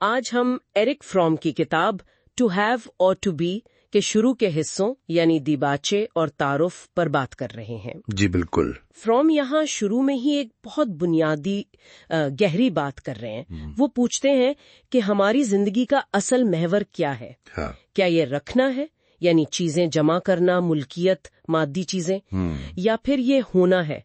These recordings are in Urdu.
آج ہم ایرک فرام کی کتاب ٹو ہیو اور ٹو بی کے شروع کے حصوں یعنی دیباچے اور تعارف پر بات کر رہے ہیں۔ جی بالکل۔ فرام یہاں شروع میں ہی ایک بہت بنیادی گہری بات کر رہے ہیں۔ وہ پوچھتے ہیں کہ ہماری زندگی کا اصل محور کیا ہے؟ کیا یہ رکھنا ہے یعنی چیزیں جمع کرنا، ملکیت، مادی چیزیں، یا پھر یہ ہونا ہے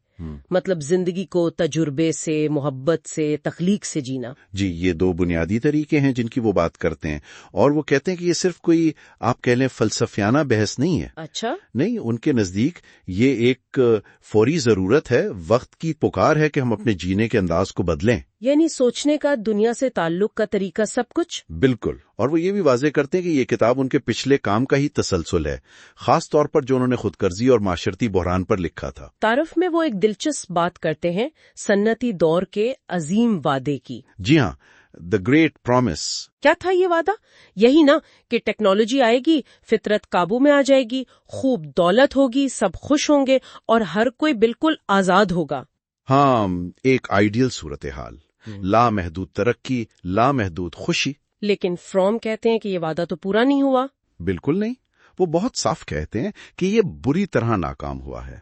مطلب زندگی کو تجربے سے، محبت سے، تخلیق سے جینا؟ جی، یہ دو بنیادی طریقے ہیں جن کی وہ بات کرتے ہیں، اور وہ کہتے ہیں کہ یہ صرف کوئی آپ کہہ لیں فلسفیانہ بحث نہیں ہے۔ اچھا؟ نہیں، ان کے نزدیک یہ ایک فوری ضرورت ہے، وقت کی پکار ہے کہ ہم اپنے جینے کے انداز کو بدلیں۔ یعنی سوچنے کا، دنیا سے تعلق کا طریقہ، سب کچھ؟ بالکل۔ اور وہ یہ بھی واضح کرتے ہیں کہ یہ کتاب ان کے پچھلے کام کا ہی تسلسل ہے، خاص طور پر جو انہوں نے خود غرضی اور معاشرتی بحران پر لکھا تھا۔ تعارف میں وہ ایک دلچسپ بات کرتے ہیں سنتی دور کے عظیم وعدے کی۔ جی ہاں، دا گریٹ پرومس۔ کیا تھا یہ وعدہ؟ یہی نا کہ ٹیکنالوجی آئے گی، فطرت قابو میں آ جائے گی، خوب دولت ہوگی، سب خوش ہوں گے اور ہر کوئی بالکل آزاد ہوگا۔ ہاں، ایک آئیڈیل صورتحال، لامحدود ترقی، لامحدود خوشی۔ لیکن فرام کہتے ہیں کہ یہ وعدہ تو پورا نہیں ہوا۔ بالکل نہیں، وہ بہت صاف کہتے ہیں کہ یہ بری طرح ناکام ہوا ہے۔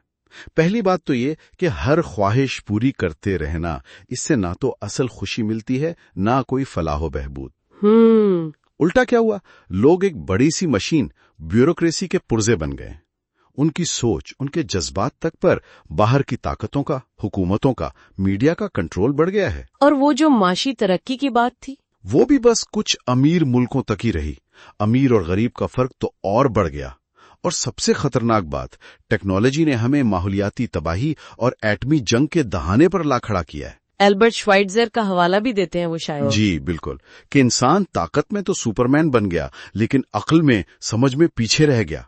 پہلی بات تو یہ کہ ہر خواہش پوری کرتے رہنا، اس سے نہ تو اصل خوشی ملتی ہے، نہ کوئی فلاح و بہبود۔ الٹا کیا ہوا؟ لوگ ایک بڑی سی مشین، بیوروکریسی کے پرزے بن گئے۔ ان کی سوچ، ان کے جذبات تک پر باہر کی طاقتوں کا، حکومتوں کا، میڈیا کا کنٹرول بڑھ گیا ہے۔ اور وہ جو معاشی ترقی کی بات تھی، وہ بھی بس کچھ امیر ملکوں تک ہی رہی۔ امیر اور غریب کا فرق تو اور بڑھ گیا۔ اور سب سے خطرناک بات، ٹیکنالوجی نے ہمیں ماحولیاتی تباہی اور ایٹمی جنگ کے دہانے پر لا کھڑا کیا ہے۔ البرٹ شوائٹزر کا حوالہ بھی دیتے ہیں وہ شاعر۔ جی بالکل، کہ انسان طاقت میں تو سپرمین بن گیا، لیکن عقل میں، سمجھ میں پیچھے رہ گیا۔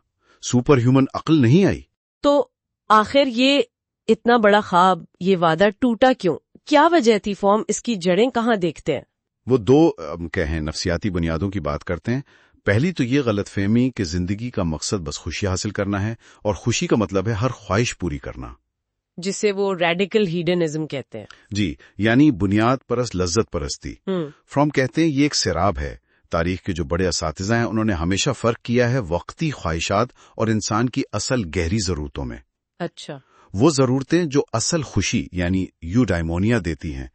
سپر ہیومن عقل نہیں آئی۔ تو آخر یہ اتنا بڑا خواب، یہ وعدہ ٹوٹا کیوں؟ کیا وجہ تھی؟ فارم اس کی جڑیں کہاں دیکھتے ہیں؟ وہ دو کہیں نفسیاتی بنیادوں کی بات کرتے ہیں۔ پہلی تو یہ غلط فہمی کہ زندگی کا مقصد بس خوشی حاصل کرنا ہے، اور خوشی کا مطلب ہے ہر خواہش پوری کرنا، جسے وہ ریڈیکل ہیڈنزم کہتے ہیں۔ جی، یعنی بنیاد پرست لذت پرستی۔ فرام کہتے ہیں یہ ایک سیراب ہے۔ تاریخ کے جو بڑے اساتذہ ہیں انہوں نے ہمیشہ فرق کیا ہے وقتی خواہشات اور انسان کی اصل گہری ضرورتوں میں۔ اچھا۔ وہ ضرورتیں جو اصل خوشی یعنی یوڈائمونیا دیتی ہیں۔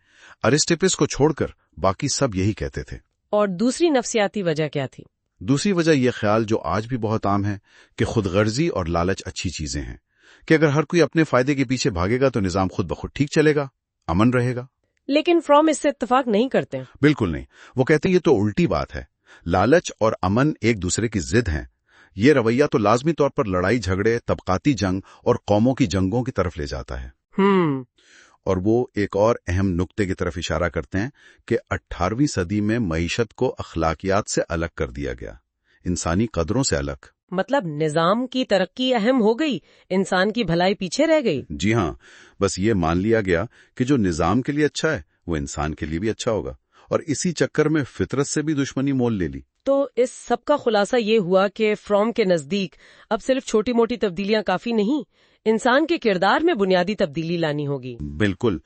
ارسطیپس کو چھوڑ کر باقی سب یہی کہتے تھے۔ اور دوسری نفسیاتی وجہ کیا تھی؟ دوسری وجہ یہ خیال جو آج بھی بہت عام ہے کہ خود غرضی اور لالچ اچھی چیزیں ہیں، کہ اگر ہر کوئی اپنے فائدے کے پیچھے بھاگے گا تو نظام خود بخود ٹھیک چلے گا، امن رہے گا۔ لیکن فرام اس سے اتفاق نہیں کرتے۔ بالکل نہیں، وہ کہتے ہیں یہ تو الٹی بات ہے۔ لالچ اور امن ایک دوسرے کی ضد ہیں۔ یہ رویہ تو لازمی طور پر لڑائی جھگڑے، طبقاتی جنگ اور قوموں کی جنگوں کی طرف لے جاتا ہے۔ اور وہ ایک اور اہم نقطے کی طرف اشارہ کرتے ہیں کہ 18ویں صدی میں معیشت کو اخلاقیات سے الگ کر دیا گیا، انسانی قدروں سے الگ۔ مطلب نظام کی ترقی اہم ہو گئی، انسان کی بھلائی پیچھے رہ گئی۔ جی ہاں، بس یہ مان لیا گیا کہ جو نظام کے لیے اچھا ہے وہ انسان کے لیے بھی اچھا ہوگا، اور اسی چکر میں فطرت سے بھی دشمنی مول لے لی۔ تو اس سب کا خلاصہ یہ ہوا کہ فرام کے نزدیک اب صرف چھوٹی موٹی تبدیلیاں کافی نہیں، انسان کے کردار میں بنیادی تبدیلی لانی ہوگی۔ بالکل،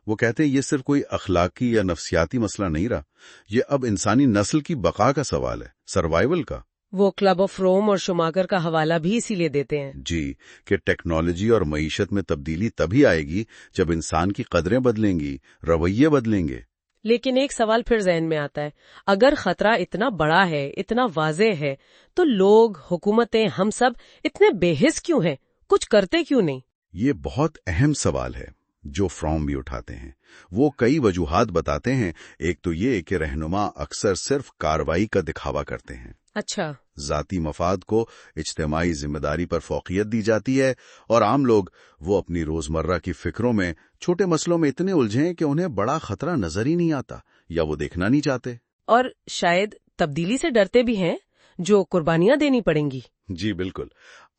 وہ کہتے ہیں یہ صرف کوئی اخلاقی یا نفسیاتی مسئلہ نہیں رہا، یہ اب انسانی نسل کی بقا کا سوال ہے، سروائیول کا۔ وہ کلب آف روم اور شوماکر کا حوالہ بھی اسی لیے دیتے ہیں۔ جی، کہ ٹیکنالوجی اور معیشت میں تبدیلی تبھی آئے گی جب انسان کی قدریں بدلیں گی، رویے بدلیں گے۔ لیکن ایک سوال پھر ذہن میں آتا ہے، اگر خطرہ اتنا بڑا ہے، اتنا واضح ہے، تو لوگ، حکومتیں، ہم سب اتنے بے حس کیوں ہیں؟ کچھ کرتے کیوں نہیں؟ یہ بہت اہم سوال ہے جو فرام بھی اٹھاتے ہیں۔ وہ کئی وجوہات بتاتے ہیں۔ ایک تو یہ کہ رہنما اکثر صرف کارروائی کا دکھاوا کرتے ہیں۔ اچھا۔ ذاتی مفاد کو اجتماعی ذمہ داری پر فوقیت دی جاتی ہے، اور عام لوگ وہ اپنی روزمرہ کی فکروں میں چھوٹے مسئلوں میں اتنے الجھیں کہ انہیں بڑا خطرہ نظر ہی نہیں آتا یا وہ دیکھنا نہیں چاہتے۔ اور شاید تبدیلی سے ڈرتے بھی ہیں، جو قربانیاں دینی پڑیں گی۔ جی بالکل،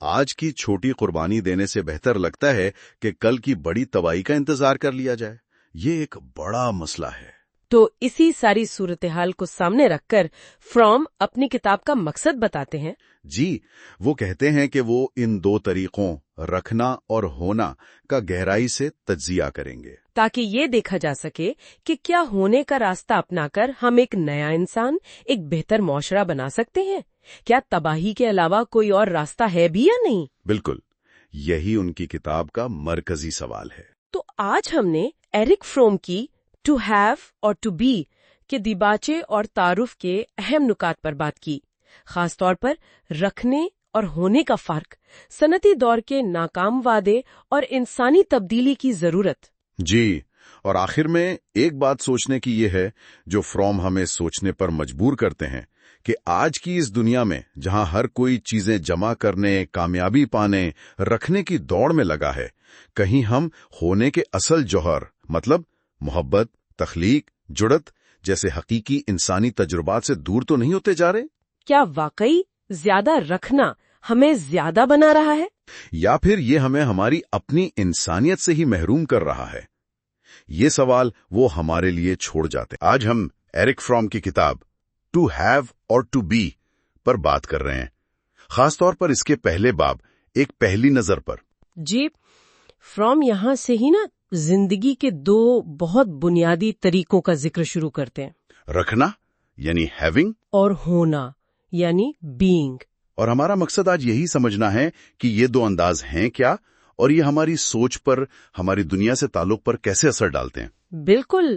آج کی چھوٹی قربانی دینے سے بہتر لگتا ہے کہ کل کی بڑی تباہی کا انتظار کر لیا جائے۔ یہ ایک بڑا مسئلہ ہے۔ تو اسی ساری صورتحال کو سامنے رکھ کر فرام اپنی کتاب کا مقصد بتاتے ہیں. جی، وہ کہتے ہیں کہ وہ ان دو طریقوں رکھنا اور ہونا کا گہرائی سے تجزیہ کریں گے تاکہ یہ دیکھا جا سکے کہ کیا ہونے کا راستہ اپنا کر ہم ایک نیا انسان، ایک بہتر معاشرہ بنا سکتے ہیں. کیا تباہی کے علاوہ کوئی اور راستہ ہے بھی یا نہیں؟ بالکل، یہی ان کی کتاب کا مرکزی سوال ہے. تو آج ہم نے ایرک فروم کی ٹو ہیو اور ٹو بی کے دیباچے اور تعارف کے اہم نکات پر بات کی، خاص طور پر رکھنے اور ہونے کا فرق، صنعتی دور کے ناکام وعدے اور انسانی تبدیلی کی ضرورت. جی، اور آخر میں ایک بات سوچنے کی یہ ہے جو فرام ہمیں سوچنے پر مجبور کرتے ہیں کہ آج کی اس دنیا میں جہاں ہر کوئی چیزیں جمع کرنے، کامیابی پانے، رکھنے کی دوڑ میں لگا ہے، کہیں ہم ہونے کے اصل جوہر مطلب محبت، تخلیق، جڑت جیسے حقیقی انسانی تجربات سے دور تو نہیں ہوتے جا رہے؟ کیا واقعی زیادہ رکھنا ہمیں زیادہ بنا رہا ہے، یا پھر یہ ہمیں ہماری اپنی انسانیت سے ہی محروم کر رہا ہے؟ یہ سوال وہ ہمارے لیے چھوڑ جاتے. آج ہم ایرک فرام کی کتاب ٹو ہیو اور ٹو بی پر بات کر رہے ہیں، خاص طور پر اس کے پہلے باب ایک پہلی نظر پر. جی، فرام یہاں سے ہی نا زندگی کے دو بہت بنیادی طریقوں کا ذکر شروع کرتے ہیں. رکھنا یعنی ہیونگ اور ہونا یعنی بینگ. اور ہمارا مقصد آج یہی سمجھنا ہے کہ یہ دو انداز ہیں کیا، اور یہ ہماری سوچ پر، ہماری دنیا سے تعلق پر کیسے اثر ڈالتے ہیں. بالکل،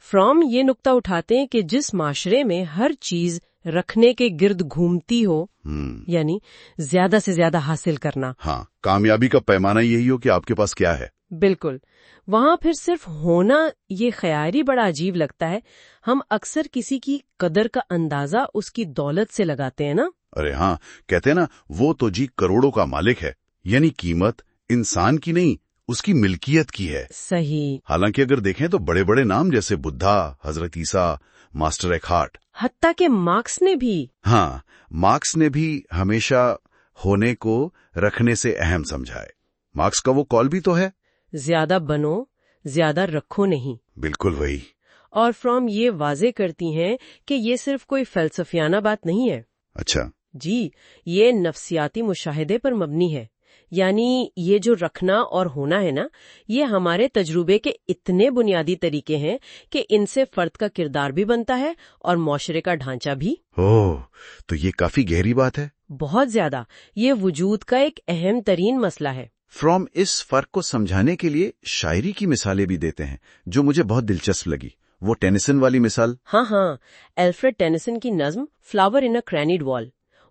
فرام یہ نقطہ اٹھاتے ہیں کہ جس معاشرے میں ہر چیز رکھنے کے گرد گھومتی ہو، یعنی زیادہ سے زیادہ حاصل کرنا. ہاں، کامیابی کا پیمانہ یہی ہو کہ آپ کے پاس کیا ہے. بالکل، وہاں پھر صرف ہونا یہ خیال ہی بڑا عجیب لگتا ہے. ہم اکثر کسی کی قدر کا اندازہ اس کی دولت سے لگاتے ہیں نا. ارے ہاں، کہتے ہیں نا وہ تو جی کروڑوں کا مالک ہے، یعنی قیمت انسان کی نہیں، اس کی ملکیت کی ہے. صحیح. حالانکہ اگر دیکھیں تو بڑے بڑے نام جیسے بدھا، حضرت عیسیٰ، ماسٹر ایکہارٹ، حتیٰ کہ مارکس نے بھی. ہاں، مارکس نے بھی ہمیشہ ہونے کو رکھنے سے اہم سمجھا ہے. مارکس کا وہ کال بھی تو ہے، زیادہ بنو، زیادہ رکھو نہیں. بالکل وہی. اور فرام یہ واضح کرتی ہیں کہ یہ صرف کوئی فلسفیانہ بات نہیں ہے. اچھا. جی، یہ نفسیاتی مشاہدے پر مبنی ہے. یعنی یہ جو رکھنا اور ہونا ہے نا، یہ ہمارے تجربے کے اتنے بنیادی طریقے ہیں کہ ان سے فرد کا کردار بھی بنتا ہے اور معاشرے کا ڈھانچہ بھی. تو یہ کافی گہری بات ہے. بہت زیادہ. یہ وجود کا ایک اہم ترین مسئلہ ہے. فرام اس فرق کو سمجھانے کے لیے شاعری کی مثالیں بھی دیتے ہیں جو مجھے بہت دلچسپ لگی. وہ ٹینیسن والی مثال. ہاں، الفریڈ ٹینیسن کی نظم فلاور ان اے کرینیڈ وال.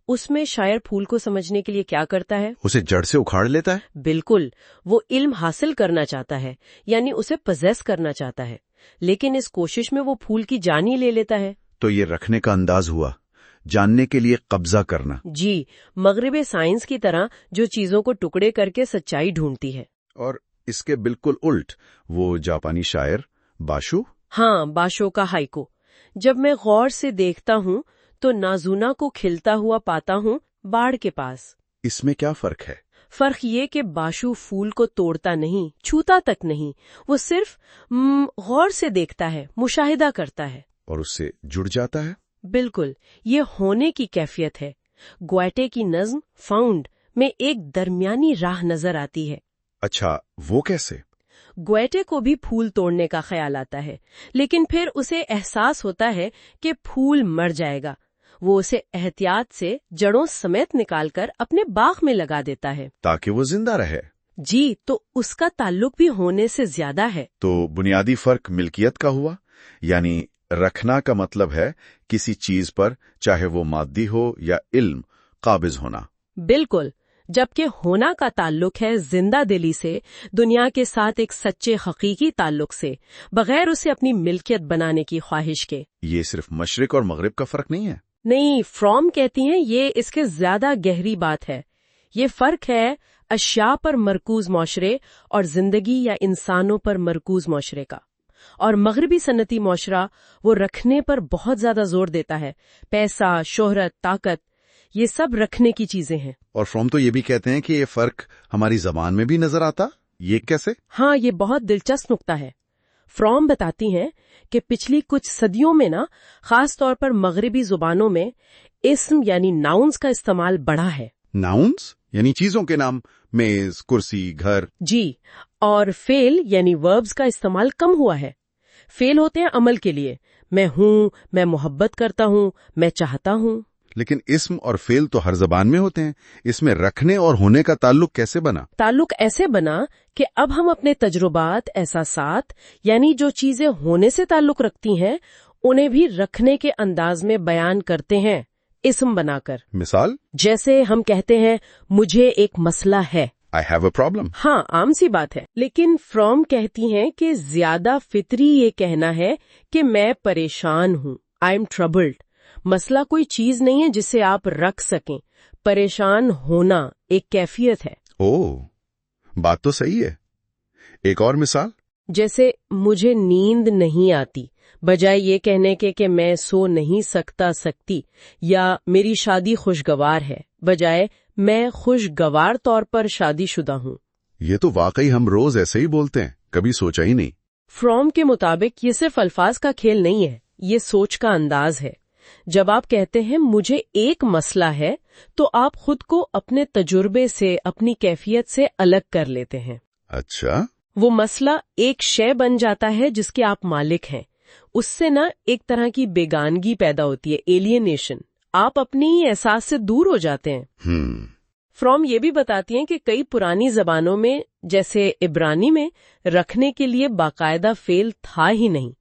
اس میں شاعر پھول کو سمجھنے کے لیے کیا کرتا ہے؟ اسے جڑ سے اکھاڑ لیتا ہے. بالکل، وہ علم حاصل کرنا چاہتا ہے، یعنی اسے پوزیس کرنا چاہتا ہے، لیکن اس کوشش میں وہ پھول کی جان ہی لے لیتا ہے. تو یہ رکھنے کا انداز ہوا، جاننے کے لیے قبضہ کرنا. جی، مغرب سائنس کی طرح جو چیزوں کو ٹکڑے کر کے سچائی ڈھونڈتی ہے. اور اس کے بالکل الٹ وہ جاپانی شاعر باشو. ہاں، باشو کا ہائیکو. جب میں غور سے دیکھتا ہوں تو نازونا کو کھلتا ہوا پاتا ہوں باڑ کے پاس. اس میں کیا فرق ہے؟ فرق یہ کہ باشو پھول کو توڑتا نہیں، چھوتا تک نہیں، وہ صرف غور سے دیکھتا ہے، مشاہدہ کرتا ہے اور اس سے جڑ جاتا ہے. بالکل، یہ ہونے کی کیفیت ہے. گویٹے کی نظم فاؤنڈ میں ایک درمیانی راہ نظر آتی ہے. اچھا، وہ کیسے؟ گویٹے کو بھی پھول توڑنے کا خیال آتا ہے، لیکن پھر اسے احساس ہوتا ہے کہ پھول مر جائے گا. وہ اسے احتیاط سے جڑوں سمیت نکال کر اپنے باغ میں لگا دیتا ہے تاکہ وہ زندہ رہے. جی، تو اس کا تعلق بھی ہونے سے زیادہ ہے. تو بنیادی فرق ملکیت کا ہوا، یعنی رکھنا کا مطلب ہے کسی چیز پر، چاہے وہ مادی ہو یا علم، قابض ہونا. بالکل، جبکہ ہونا کا تعلق ہے زندہ دلی سے، دنیا کے ساتھ ایک سچے حقیقی تعلق سے، بغیر اسے اپنی ملکیت بنانے کی خواہش کے. یہ صرف مشرق اور مغرب کا فرق نہیں ہے. نہیں، فرام کہتی ہیں یہ اس کے زیادہ گہری بات ہے. یہ فرق ہے اشیاء پر مرکوز معاشرے اور زندگی یا انسانوں پر مرکوز معاشرے کا. اور مغربی صنعتی معاشرہ وہ رکھنے پر بہت زیادہ زور دیتا ہے. پیسہ، شہرت، طاقت، یہ سب رکھنے کی چیزیں ہیں. اور فرام تو یہ بھی کہتے ہیں کہ یہ فرق ہماری زبان میں بھی نظر آتا. یہ کیسے؟ ہاں، یہ بہت دلچسپ نقطہ ہے. فرام بتاتی ہیں کہ پچھلی کچھ صدیوں میں نا خاص طور پر مغربی زبانوں میں اسم یعنی ناؤنز کا استعمال بڑھا ہے. ناؤنز یعنی چیزوں کے نام، میز، کرسی، گھر. جی، اور فعل یعنی وربز کا استعمال کم ہوا ہے. فعل ہوتے ہیں عمل کے لیے، میں ہوں، میں محبت کرتا ہوں، میں چاہتا ہوں. لیکن اسم اور فعل تو ہر زبان میں ہوتے ہیں، اس میں رکھنے اور ہونے کا تعلق کیسے بنا؟ تعلق ایسے بنا کہ اب ہم اپنے تجربات، احساسات یعنی جو چیزیں ہونے سے تعلق رکھتی ہیں انہیں بھی رکھنے کے انداز میں بیان کرتے ہیں، اسم بنا کر. مثال؟ جیسے ہم کہتے ہیں مجھے ایک مسئلہ ہے. I have a problem. ہاں، عام سی بات ہے. لیکن فرام کہتی ہیں کہ زیادہ فطری یہ کہنا ہے کہ میں پریشان ہوں. I am troubled. مسئلہ کوئی چیز نہیں ہے جسے آپ رکھ سکیں. پریشان ہونا ایک کیفیت ہے. بات تو صحیح ہے. ایک اور مثال؟ جیسے مجھے نیند نہیں آتی، بجائے یہ کہنے کے کہ میں سو نہیں سکتی، یا میری شادی خوشگوار ہے بجائے میں خوشگوار طور پر شادی شدہ ہوں. یہ تو واقعی ہم روز ایسے ہی بولتے ہیں، کبھی سوچا ہی نہیں. فرام کے مطابق یہ صرف الفاظ کا کھیل نہیں ہے، یہ سوچ کا انداز ہے. جب آپ کہتے ہیں مجھے ایک مسئلہ ہے تو آپ خود کو اپنے تجربے سے، اپنی کیفیت سے الگ کر لیتے ہیں. اچھا. وہ مسئلہ ایک شے بن جاتا ہے جس کے آپ مالک ہیں. اس سے نا ایک طرح کی بیگانگی پیدا ہوتی ہے، ایلینیشن. آپ اپنی احساس سے دور ہو جاتے ہیں. فرام یہ بھی بتاتی ہیں کہ کئی پرانی زبانوں میں جیسے عبرانی میں رکھنے کے لیے باقاعدہ فعل تھا ہی نہیں.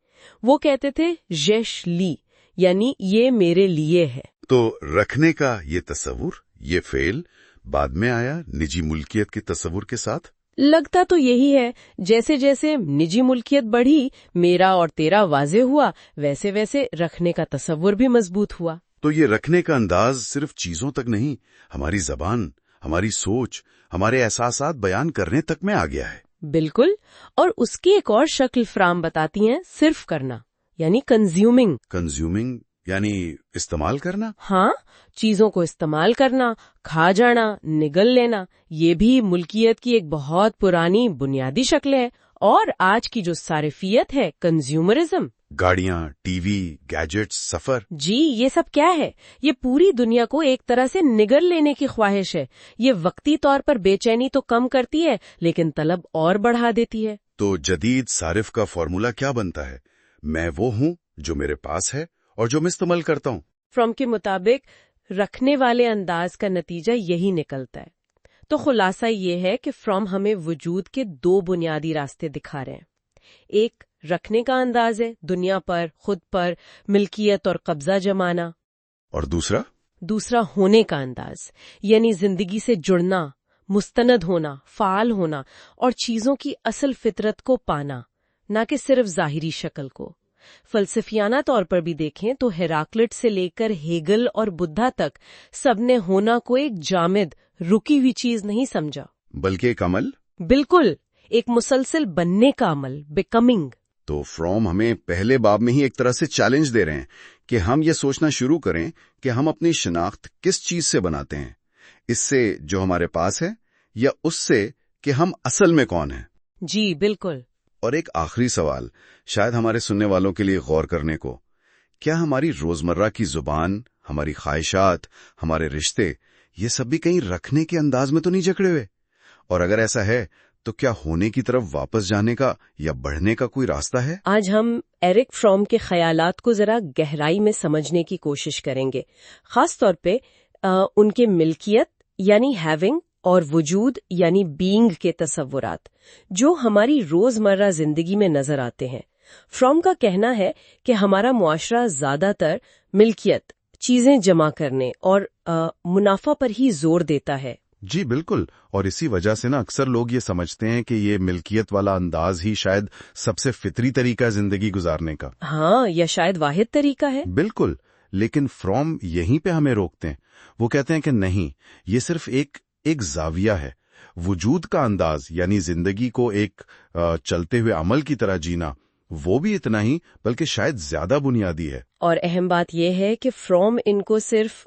وہ کہتے تھے یش لی، یعنی یہ میرے لیے ہے. تو رکھنے کا یہ تصور، یہ فعل بعد میں آیا نجی ملکیت کے تصور کے ساتھ؟ لگتا تو یہی ہے. جیسے جیسے نجی ملکیت بڑھی، میرا اور تیرا واضح ہوا، ویسے ویسے رکھنے کا تصور بھی مضبوط ہوا. تو یہ رکھنے کا انداز صرف چیزوں تک نہیں، ہماری زبان، ہماری سوچ، ہمارے احساسات بیان کرنے تک میں آ گیا ہے. بالکل. اور اس کی ایک اور شکل فرام بتاتی ہیں، صرف کرنا یعنی کنزیومنگ. کنزیومنگ یعنی استعمال کرنا؟ ہاں، چیزوں کو استعمال کرنا، کھا جانا، نگل لینا. یہ بھی ملکیت کی ایک بہت پرانی بنیادی شکل ہے. اور آج کی جو صارفیت ہے، کنزیومرزم، گاڑیاں، ٹی وی، گیجٹس، سفر. جی، یہ سب کیا ہے؟ یہ پوری دنیا کو ایک طرح سے نگل لینے کی خواہش ہے. یہ وقتی طور پر بے چینی تو کم کرتی ہے لیکن طلب اور بڑھا دیتی ہے. تو جدید صارف کا فارمولا کیا بنتا ہے؟ میں وہ ہوں جو میرے پاس ہے اور جو میں استعمال کرتا ہوں. فرام کے مطابق رکھنے والے انداز کا نتیجہ یہی نکلتا ہے. تو خلاصہ یہ ہے کہ فرام ہمیں وجود کے دو بنیادی راستے دکھا رہے ہیں. ایک رکھنے کا انداز ہے، دنیا پر، خود پر ملکیت اور قبضہ جمانا. اور دوسرا ہونے کا انداز، یعنی زندگی سے جڑنا، مستند ہونا، فعال ہونا اور چیزوں کی اصل فطرت کو پانا، نہ کہ صرف ظاہری شکل کو. فلسفیانہ طور پر بھی دیکھیں تو ہیراکلٹ سے لے کر ہیگل اور بدھا تک سب نے ہونا کو ایک جامد، رکی ہوئی چیز نہیں سمجھا، بلکہ ایک عمل. بالکل، ایک مسلسل بننے کا عمل، بیکمنگ. تو فرام ہمیں پہلے باب میں ہی ایک طرح سے چیلنج دے رہے ہیں کہ ہم یہ سوچنا شروع کریں کہ ہم اپنی شناخت کس چیز سے بناتے ہیں، اس سے جو ہمارے پاس ہے یا اس سے کہ ہم اصل میں کون ہیں. جی بالکل. اور ایک آخری سوال شاید ہمارے سننے والوں کے لیے غور کرنے کو، کیا ہماری روزمرہ کی زبان، ہماری خواہشات، ہمارے رشتے، یہ سب بھی کہیں رکھنے کے انداز میں تو نہیں جکڑے ہوئے؟ اور اگر ایسا ہے تو کیا ہونے کی طرف واپس جانے کا یا بڑھنے کا کوئی راستہ ہے؟ آج ہم ایرک فرام کے خیالات کو ذرا گہرائی میں سمجھنے کی کوشش کریں گے، خاص طور پہ ان کے ملکیت یعنی ہیونگ اور وجود یعنی بینگ کے تصورات جو ہماری روزمرہ زندگی میں نظر آتے ہیں. فرام کا کہنا ہے کہ ہمارا معاشرہ زیادہ تر ملکیت، چیزیں جمع کرنے اور منافع پر ہی زور دیتا ہے. جی بالکل. اور اسی وجہ سے نا اکثر لوگ یہ سمجھتے ہیں کہ یہ ملکیت والا انداز ہی شاید سب سے فطری طریقہ ہے زندگی گزارنے کا. ہاں، یا شاید واحد طریقہ ہے. بالکل. لیکن فرام یہیں پہ ہمیں روکتے ہیں. وہ کہتے ہیں کہ نہیں، یہ صرف ایک زاویہ ہے. وجود کا انداز یعنی زندگی کو ایک چلتے ہوئے عمل کی طرح جینا، وہ بھی اتنا ہی بلکہ شاید زیادہ بنیادی ہے. اور اہم بات یہ ہے کہ فرام ان کو صرف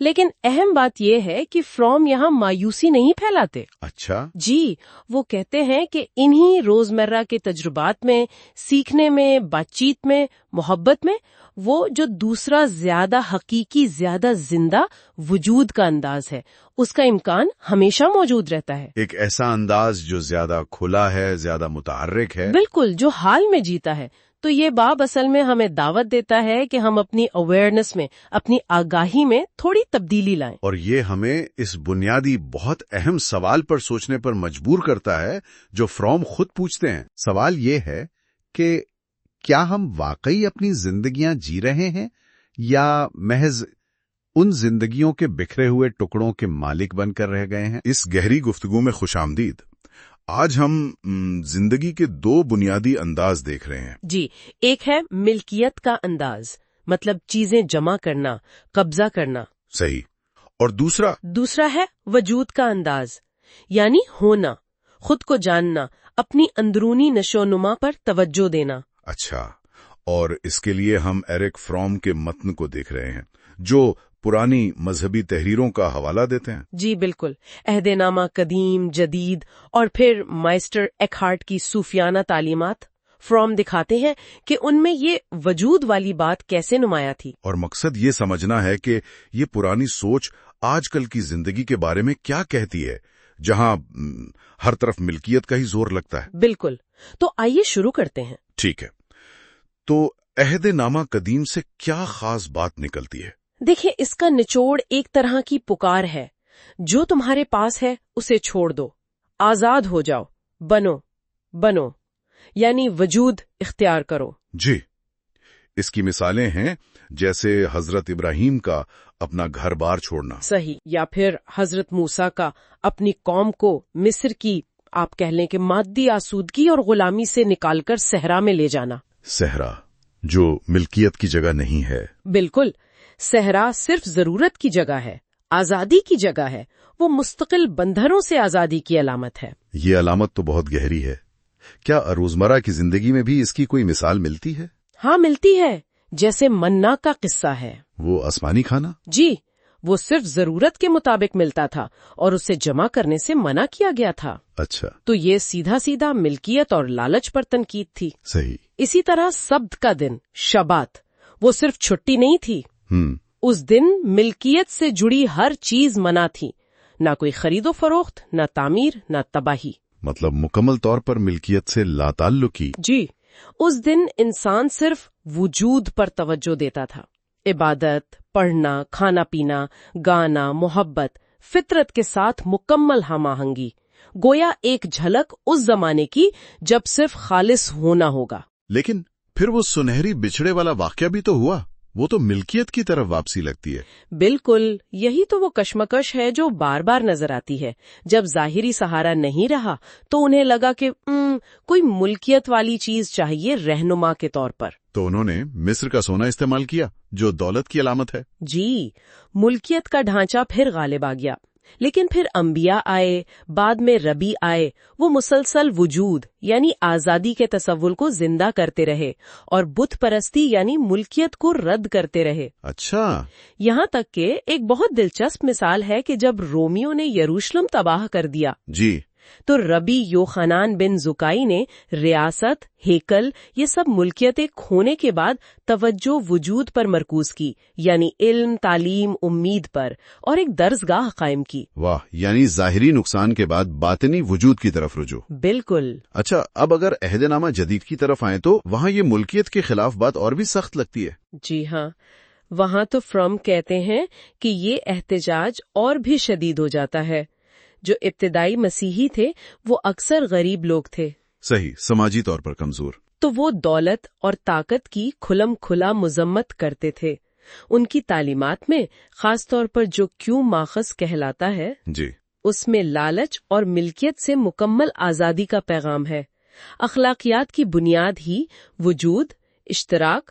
لیکن اہم بات یہ ہے کہ فروم یہاں مایوسی نہیں پھیلاتے. اچھا. جی، وہ کہتے ہیں کہ انہی روزمرہ کے تجربات میں، سیکھنے میں، بات چیت میں، محبت میں، وہ جو دوسرا زیادہ حقیقی، زیادہ زندہ وجود کا انداز ہے، اس کا امکان ہمیشہ موجود رہتا ہے. ایک ایسا انداز جو زیادہ کھلا ہے، زیادہ متحرک ہے. بالکل، جو حال میں جیتا ہے. تو یہ باب اصل میں ہمیں دعوت دیتا ہے کہ ہم اپنی اویئرنس میں، اپنی آگاہی میں تھوڑی تبدیلی لائیں. اور یہ ہمیں اس بنیادی بہت اہم سوال پر سوچنے پر مجبور کرتا ہے جو فروم خود پوچھتے ہیں. سوال یہ ہے کہ کیا ہم واقعی اپنی زندگیاں جی رہے ہیں یا محض ان زندگیوں کے بکھرے ہوئے ٹکڑوں کے مالک بن کر رہ گئے ہیں؟ اس گہری گفتگو میں خوش آمدید. آج ہم زندگی کے دو بنیادی انداز دیکھ رہے ہیں. جی، ایک ہے ملکیت کا انداز، مطلب چیزیں جمع کرنا، قبضہ کرنا. صحیح. اور دوسرا ہے وجود کا انداز، یعنی ہونا، خود کو جاننا، اپنی اندرونی نشو نما پر توجہ دینا. اچھا. اور اس کے لیے ہم ایرک فروم کے متن کو دیکھ رہے ہیں جو پرانی مذہبی تحریروں کا حوالہ دیتے ہیں. جی بالکل، عہد نامہ قدیم، جدید اور پھر مائسٹر ایکہارٹ کی صوفیانہ تعلیمات. فروم دکھاتے ہیں کہ ان میں یہ وجود والی بات کیسے نمایاں تھی. اور مقصد یہ سمجھنا ہے کہ یہ پرانی سوچ آج کل کی زندگی کے بارے میں کیا کہتی ہے، جہاں ہر طرف ملکیت کا ہی زور لگتا ہے. بالکل. تو آئیے شروع کرتے ہیں. ٹھیک ہے. تو عہد نامہ قدیم سے کیا خاص بات نکلتی ہے؟ دیکھیں، اس کا نچوڑ ایک طرح کی پکار ہے. جو تمہارے پاس ہے اسے چھوڑ دو، آزاد ہو جاؤ، بنو، یعنی وجود اختیار کرو. جی. اس کی مثالیں ہیں جیسے حضرت ابراہیم کا اپنا گھر بار چھوڑنا. صحیح. یا پھر حضرت موسیٰ کا اپنی قوم کو مصر کی، آپ کہہ لیں کہ مادی آسودگی اور غلامی سے نکال کر صحرا میں لے جانا. صحرا جو ملکیت کی جگہ نہیں ہے. بالکل. صحرا صرف ضرورت کی جگہ ہے، آزادی کی جگہ ہے. وہ مستقل بندھنوں سے آزادی کی علامت ہے. یہ علامت تو بہت گہری ہے. کیا روزمرہ کی زندگی میں بھی اس کی کوئی مثال ملتی ہے؟ ہاں ملتی ہے. جیسے منا کا قصہ ہے. وہ آسمانی کھانا؟ جی، وہ صرف ضرورت کے مطابق ملتا تھا اور اسے جمع کرنے سے منع کیا گیا تھا. اچھا. تو یہ سیدھا ملکیت اور لالچ پر تنقید تھی. صحیح. اسی طرح سبت کا دن، شبات، وہ صرف چھٹی نہیں تھی. اس دن ملکیت سے جڑی ہر چیز منع تھی. نہ کوئی خرید و فروخت، نہ تعمیر، نہ تباہی. مطلب مکمل طور پر ملکیت سے لا تعلقی. جی. اس دن انسان صرف وجود پر توجہ دیتا تھا. عبادت، پڑھنا، کھانا پینا، گانا، محبت، فطرت کے ساتھ مکمل ہم آہنگی. گویا ایک جھلک اس زمانے کی جب صرف خالص ہونا ہوگا. لیکن پھر وہ سنہری بچھڑے والا واقعہ بھی تو ہوا. وہ تو ملکیت کی طرف واپسی لگتی ہے. بالکل. یہی تو وہ کشمکش ہے جو بار بار نظر آتی ہے. جب ظاہری سہارا نہیں رہا تو انہیں لگا کہ کوئی ملکیت والی چیز چاہیے رہنما کے طور پر. تو انہوں نے مصر کا سونا استعمال کیا جو دولت کی علامت ہے. جی، ملکیت کا ڈھانچہ پھر غالب آ گیا. لیکن پھر انبیاء آئے، بعد میں ربی آئے. وہ مسلسل وجود یعنی آزادی کے تصور کو زندہ کرتے رہے اور بت پرستی یعنی ملکیت کو رد کرتے رہے. اچھا. یہاں تک کہ ایک بہت دلچسپ مثال ہے کہ جب رومیوں نے یروشلم تباہ کر دیا جی تو ربی یوحنان بن زکائی نے ریاست، ہیکل، یہ سب ملکیتیں کھونے کے بعد توجہ وجود پر مرکوز کی، یعنی علم، تعلیم، امید پر، اور ایک درسگاہ قائم کی. واہ. یعنی ظاہری نقصان کے بعد باطنی وجود کی طرف رجوع. بالکل. اچھا، اب اگر عہد نامہ جدید کی طرف آئیں تو وہاں یہ ملکیت کے خلاف بات اور بھی سخت لگتی ہے. جی ہاں، وہاں تو فروم کہتے ہیں کہ یہ احتجاج اور بھی شدید ہو جاتا ہے. جو ابتدائی مسیحی تھے وہ اکثر غریب لوگ تھے. صحیح. سماجی طور پر کمزور. تو وہ دولت اور طاقت کی کھلم کھلا مذمت کرتے تھے. ان کی تعلیمات میں خاص طور پر جو کیوں ماخذ کہلاتا ہے، جی، اس میں لالچ اور ملکیت سے مکمل آزادی کا پیغام ہے. اخلاقیات کی بنیاد ہی وجود، اشتراک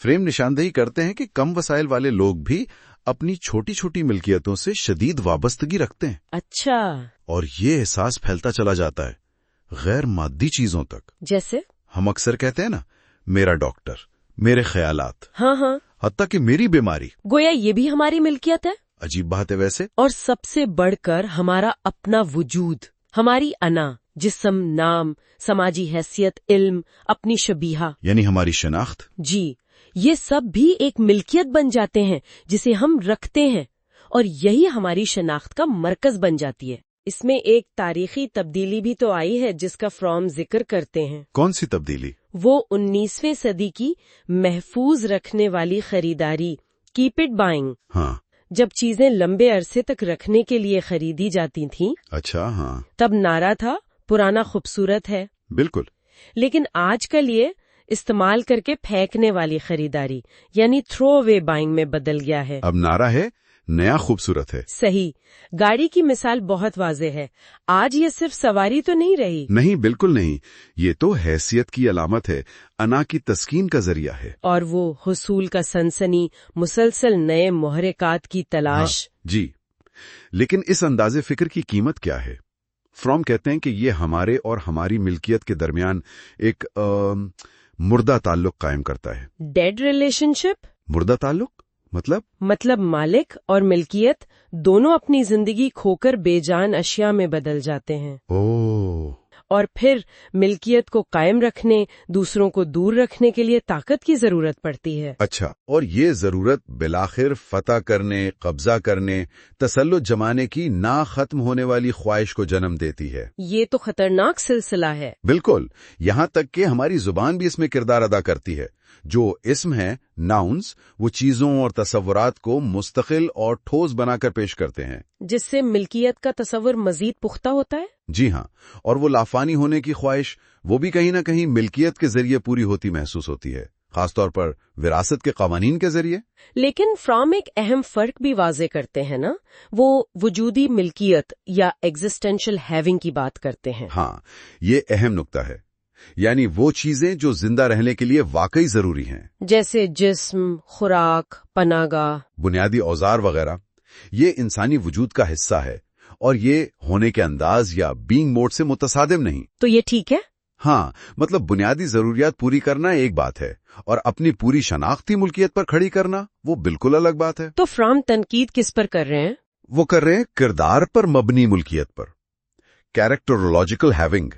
فریم نشاندہی کرتے ہیں کہ کم وسائل والے لوگ بھی اپنی چھوٹی چھوٹی ملکیتوں سے شدید وابستگی رکھتے ہیں. اچھا. اور یہ احساس پھیلتا چلا جاتا ہے غیر مادی چیزوں تک. جیسے ہم اکثر کہتے ہیں نا، میرا ڈاکٹر، میرے خیالات، ہاں، حتیٰ کہ میری بیماری. گویا یہ بھی ہماری ملکیت ہے. عجیب بات ہے ویسے. اور سب سے بڑھ کر ہمارا اپنا وجود، ہماری انا، جسم، نام، سماجی حیثیت، علم، اپنی شبیہہ، یعنی ہماری شناخت. جی، یہ سب بھی ایک ملکیت بن جاتے ہیں جسے ہم رکھتے ہیں، اور یہی ہماری شناخت کا مرکز بن جاتی ہے. اس میں ایک تاریخی تبدیلی بھی تو آئی ہے جس کا فرام ذکر کرتے ہیں. کون سی تبدیلی؟ وہ 19ویں صدی کی محفوظ رکھنے والی خریداری، کیپ اٹ بائنگ. ہاں. جب چیزیں لمبے عرصے تک رکھنے کے لیے خریدی جاتی تھیں. اچھا. ہاں. تب نعرہ تھا پرانا خوبصورت ہے. بالکل. لیکن آج کل یہ استعمال کر کے پھینکنے والی خریداری یعنی تھرو اوے بائنگ میں بدل گیا ہے. اب نعرہ ہے نیا خوبصورت ہے. صحیح. گاڑی کی مثال بہت واضح ہے. آج یہ صرف سواری تو نہیں رہی. نہیں، بالکل نہیں. یہ تو حیثیت کی علامت ہے، انا کی تسکین کا ذریعہ ہے. اور وہ حصول کا سنسنی، مسلسل نئے محرکات کی تلاش. ہاں. جی، لیکن اس انداز فکر کی قیمت کیا ہے؟ فرام کہتے ہیں کہ یہ ہمارے اور ہماری ملکیت کے درمیان ایک مردہ تعلق قائم کرتا ہے. ڈیڈ ریلیشن شپ. مردہ تعلق مطلب مالک اور ملکیت دونوں اپنی زندگی کھو کر بے جان اشیاء میں بدل جاتے ہیں. اور پھر ملکیت کو قائم رکھنے، دوسروں کو دور رکھنے کے لیے طاقت کی ضرورت پڑتی ہے. اچھا. اور یہ ضرورت بالآخر فتح کرنے، قبضہ کرنے، تسلط جمانے کی نا ختم ہونے والی خواہش کو جنم دیتی ہے. یہ تو خطرناک سلسلہ ہے. بالکل. یہاں تک کہ ہماری زبان بھی اس میں کردار ادا کرتی ہے. جو اسم ہیں، ناؤنز، وہ چیزوں اور تصورات کو مستقل اور ٹھوس بنا کر پیش کرتے ہیں، جس سے ملکیت کا تصور مزید پختہ ہوتا ہے. جی ہاں. اور وہ لافانی ہونے کی خواہش، وہ بھی کہیں نہ کہیں ملکیت کے ذریعے پوری ہوتی محسوس ہوتی ہے، خاص طور پر وراثت کے قوانین کے ذریعے. لیکن فرام ایک اہم فرق بھی واضح کرتے ہیں نا، وہ وجودی ملکیت یا ایگزسٹینشل ہیونگ کی بات کرتے ہیں. ہاں، یہ اہم نکتہ ہے. یعنی وہ چیزیں جو زندہ رہنے کے لیے واقعی ضروری ہیں، جیسے جسم، خوراک، پناہ گاہ، بنیادی اوزار وغیرہ. یہ انسانی وجود کا حصہ ہے، اور یہ ہونے کے انداز یا بینگ موڈ سے متصادم نہیں. تو یہ ٹھیک ہے. ہاں، مطلب بنیادی ضروریات پوری کرنا ایک بات ہے، اور اپنی پوری شناختی ملکیت پر کھڑی کرنا وہ بالکل الگ بات ہے. تو فرام تنقید کس پر کر رہے ہیں؟ وہ کر رہے ہیں کردار پر مبنی ملکیت پر، کیریکٹرولوجیکل ہیونگ.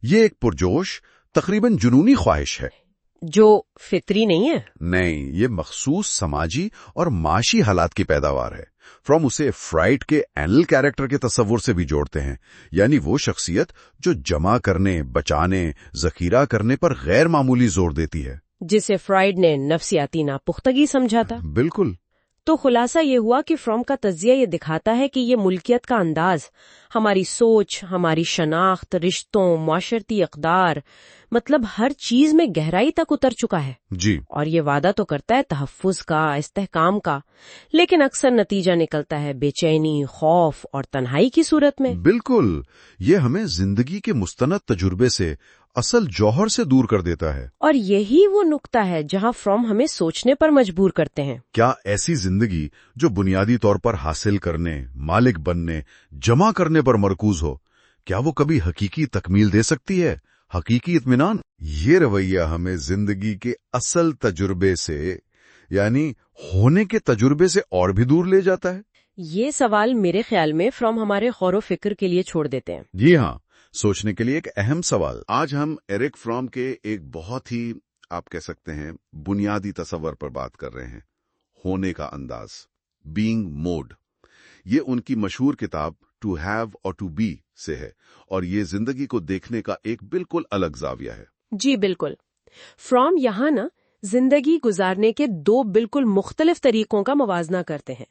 یہ ایک پرجوش، تقریباً جنونی خواہش ہے جو فطری نہیں ہے. نہیں، یہ مخصوص سماجی اور معاشی حالات کی پیداوار ہے. فرام اسے فرائڈ کے اینل کیریکٹر کے تصور سے بھی جوڑتے ہیں، یعنی وہ شخصیت جو جمع کرنے، بچانے، ذخیرہ کرنے پر غیر معمولی زور دیتی ہے، جسے فرائڈ نے نفسیاتی ناپختگی سمجھا تھا. بالکل. تو خلاصہ یہ ہوا کہ فرام کا تجزیہ یہ دکھاتا ہے کہ یہ ملکیت کا انداز ہماری سوچ، ہماری شناخت، رشتوں، معاشرتی اقدار، مطلب ہر چیز میں گہرائی تک اتر چکا ہے. جی. اور یہ وعدہ تو کرتا ہے تحفظ کا، استحکام کا، لیکن اکثر نتیجہ نکلتا ہے بے چینی، خوف اور تنہائی کی صورت میں. بالکل. یہ ہمیں زندگی کے مستند تجربے سے، اصل جوہر سے دور کر دیتا ہے. اور یہی وہ نقطہ ہے جہاں فرام ہمیں سوچنے پر مجبور کرتے ہیں. کیا ایسی زندگی جو بنیادی طور پر حاصل کرنے، مالک بننے، جمع کرنے پر مرکوز ہو، کیا وہ کبھی حقیقی تکمیل دے سکتی ہے، حقیقی اطمینان؟ یہ رویہ ہمیں زندگی کے اصل تجربے سے، یعنی ہونے کے تجربے سے اور بھی دور لے جاتا ہے. یہ سوال میرے خیال میں فرام ہمارے غور و فکر کے لیے چھوڑ دیتے ہیں. جی ہاں، سوچنے کے لیے ایک اہم سوال. آج ہم ایرک فرام کے ایک بہت ہی، آپ کہہ سکتے ہیں، بنیادی تصور پر بات کر رہے ہیں، ہونے کا انداز، بینگ موڈ. یہ ان کی مشہور کتاب ٹو ہیو اور ٹو بی سے ہے، اور یہ زندگی کو دیکھنے کا ایک بالکل الگ زاویہ ہے. جی بالکل. فرام یہاں نا زندگی گزارنے کے دو بالکل مختلف طریقوں کا موازنہ کرتے ہیں.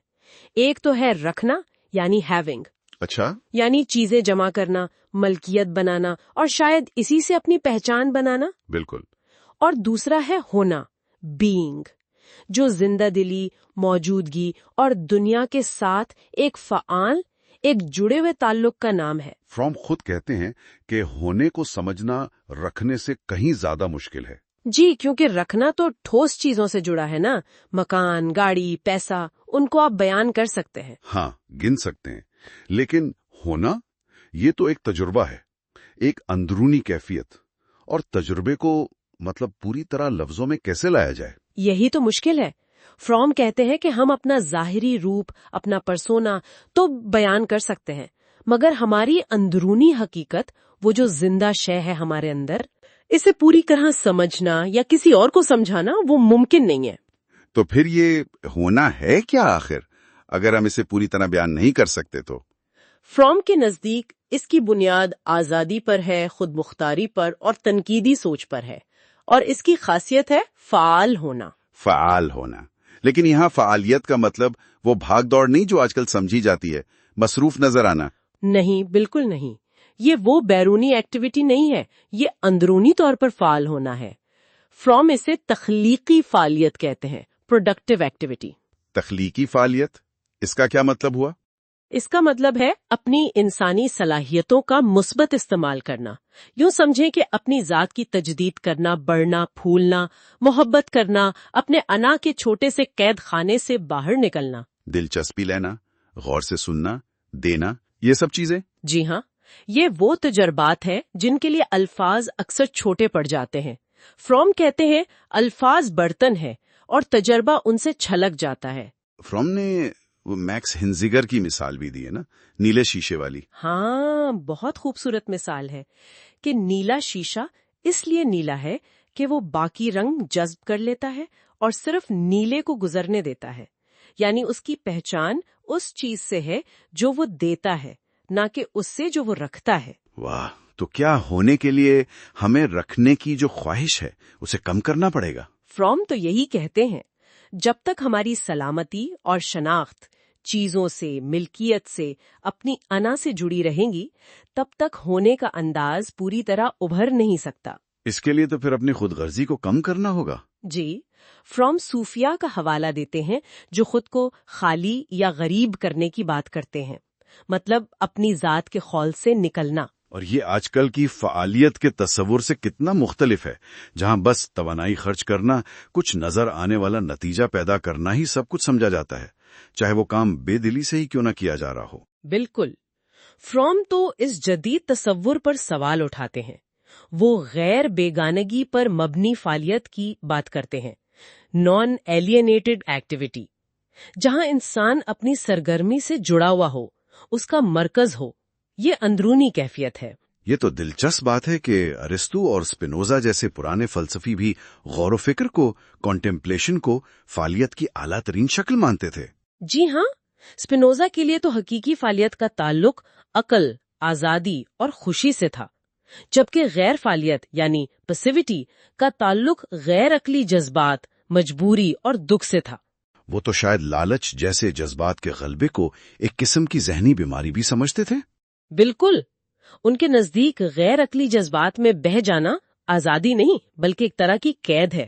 ایک تو ہے رکھنا یعنی ہیونگ. اچھا. یعنی چیزیں جمع کرنا، ملکیت بنانا، اور شاید اسی سے اپنی پہچان بنانا. بالکل. اور دوسرا ہے ہونا، بینگ، جو زندہ دلی، موجودگی اور دنیا کے ساتھ ایک فعال، ایک جڑے ہوئے تعلق کا نام ہے. فرام خود کہتے ہیں کہ ہونے کو سمجھنا رکھنے سے کہیں زیادہ مشکل ہے. جی، کیونکہ رکھنا تو ٹھوس چیزوں سے جڑا ہے نا، مکان، گاڑی، پیسہ، ان کو آپ بیان کر سکتے ہیں۔ ہاں، گن سکتے ہیں، لیکن ہونا یہ تو ایک تجربہ ہے، ایک اندرونی کیفیت، اور تجربے کو پوری طرح لفظوں میں کیسے لایا جائے؟ یہی تو مشکل ہے۔ فروم کہتے ہیں کہ ہم اپنا ظاہری روپ، اپنا پرسونا تو بیان کر سکتے ہیں، مگر ہماری اندرونی حقیقت، وہ جو زندہ شے ہے ہمارے اندر، اسے پوری طرح سمجھنا یا کسی اور کو سمجھانا وہ ممکن نہیں ہے۔ تو پھر یہ ہونا ہے کیا آخر، اگر ہم اسے پوری طرح بیان نہیں کر سکتے تو؟ فروم کے نزدیک اس کی بنیاد آزادی پر ہے، خود مختاری پر اور تنقیدی سوچ پر ہے، اور اس کی خاصیت ہے فعال ہونا۔ فعال ہونا، لیکن یہاں فعالیت کا مطلب وہ بھاگ دوڑ نہیں جو آج کل سمجھی جاتی ہے، مصروف نظر آنا؟ نہیں، بالکل نہیں۔ یہ وہ بیرونی ایکٹیویٹی نہیں ہے، یہ اندرونی طور پر فعال ہونا ہے۔ فروم اسے تخلیقی فعالیت کہتے ہیں، پروڈکٹیو ایکٹیویٹی۔ تخلیقی فعالیت، اس کا کیا مطلب ہوا؟ اس کا مطلب ہے اپنی انسانی صلاحیتوں کا مثبت استعمال کرنا۔ یوں سمجھیں کہ اپنی ذات کی تجدید کرنا، بڑھنا، پھولنا، محبت کرنا، اپنے انا کے چھوٹے سے قید خانے سے باہر نکلنا۔ دلچسپی لینا، غور سے سننا، دینا، یہ سب چیزیں؟ جی ہاں، یہ وہ تجربات ہیں جن کے لیے الفاظ اکثر چھوٹے پڑ جاتے ہیں۔ فروم کہتے ہیں الفاظ برتن ہے اور تجربہ ان سے چھلک جاتا ہے۔ فروم نے وہ میکس ہنزیگر کی مثال بھی دی ہے نا، نیلے شیشے والی۔ ہاں، بہت خوبصورت مثال ہے کہ نیلا شیشہ اس لیے نیلا ہے کہ وہ باقی رنگ جذب کر لیتا ہے اور صرف نیلے کو گزرنے دیتا ہے، یعنی اس کی پہچان اس چیز سے ہے جو وہ دیتا ہے، نہ کہ اس سے جو وہ رکھتا ہے۔ واہ، تو کیا ہونے کے لیے ہمیں رکھنے کی جو خواہش ہے اسے کم کرنا پڑے گا؟ فروم تو یہی کہتے ہیں، جب تک ہماری سلامتی اور شناخت چیزوں سے، ملکیت سے، اپنی انا سے جڑی رہیں گی، تب تک ہونے کا انداز پوری طرح ابھر نہیں سکتا۔ اس کے لیے تو پھر اپنی خود غرضی کو کم کرنا ہوگا۔ جی، فروم صوفیہ کا حوالہ دیتے ہیں جو خود کو خالی یا غریب کرنے کی بات کرتے ہیں، مطلب اپنی ذات کے خول سے نکلنا۔ اور یہ آج کل کی فعالیت کے تصور سے کتنا مختلف ہے، جہاں بس توانائی خرچ کرنا، کچھ نظر آنے والا نتیجہ پیدا کرنا ہی سب کچھ سمجھا جاتا ہے، چاہے وہ کام بے دلی سے ہی کیوں نہ کیا جا رہا ہو۔ بالکل، فروم تو اس جدید تصور پر سوال اٹھاتے ہیں۔ وہ غیر بیگانگی پر مبنی فعالیت کی بات کرتے ہیں، نان ایلینیٹڈ ایکٹیویٹی، جہاں انسان اپنی سرگرمی سے جڑا ہوا ہو، اس کا مرکز ہو۔ یہ اندرونی کیفیت ہے۔ یہ تو دلچسپ بات ہے کہ ارسطو اور اسپینوزا جیسے پرانے فلسفی بھی غور و فکر کو، کانٹمپلیشن کو فعالیت کی اعلیٰ ترین شکل مانتے تھے۔ جی ہاں، اسپینوزا کے لیے تو حقیقی فعالیت کا تعلق عقل، آزادی اور خوشی سے تھا، جبکہ غیر فعالیت یعنی پیسیوٹی کا تعلق غیر عقلی جذبات، مجبوری اور دکھ سے تھا۔ وہ تو شاید لالچ جیسے جذبات کے غلبے کو ایک قسم کی ذہنی بیماری بھی سمجھتے تھے۔ بالکل، ان کے نزدیک غیر عقلی جذبات میں بہہ جانا آزادی نہیں بلکہ ایک طرح کی قید ہے۔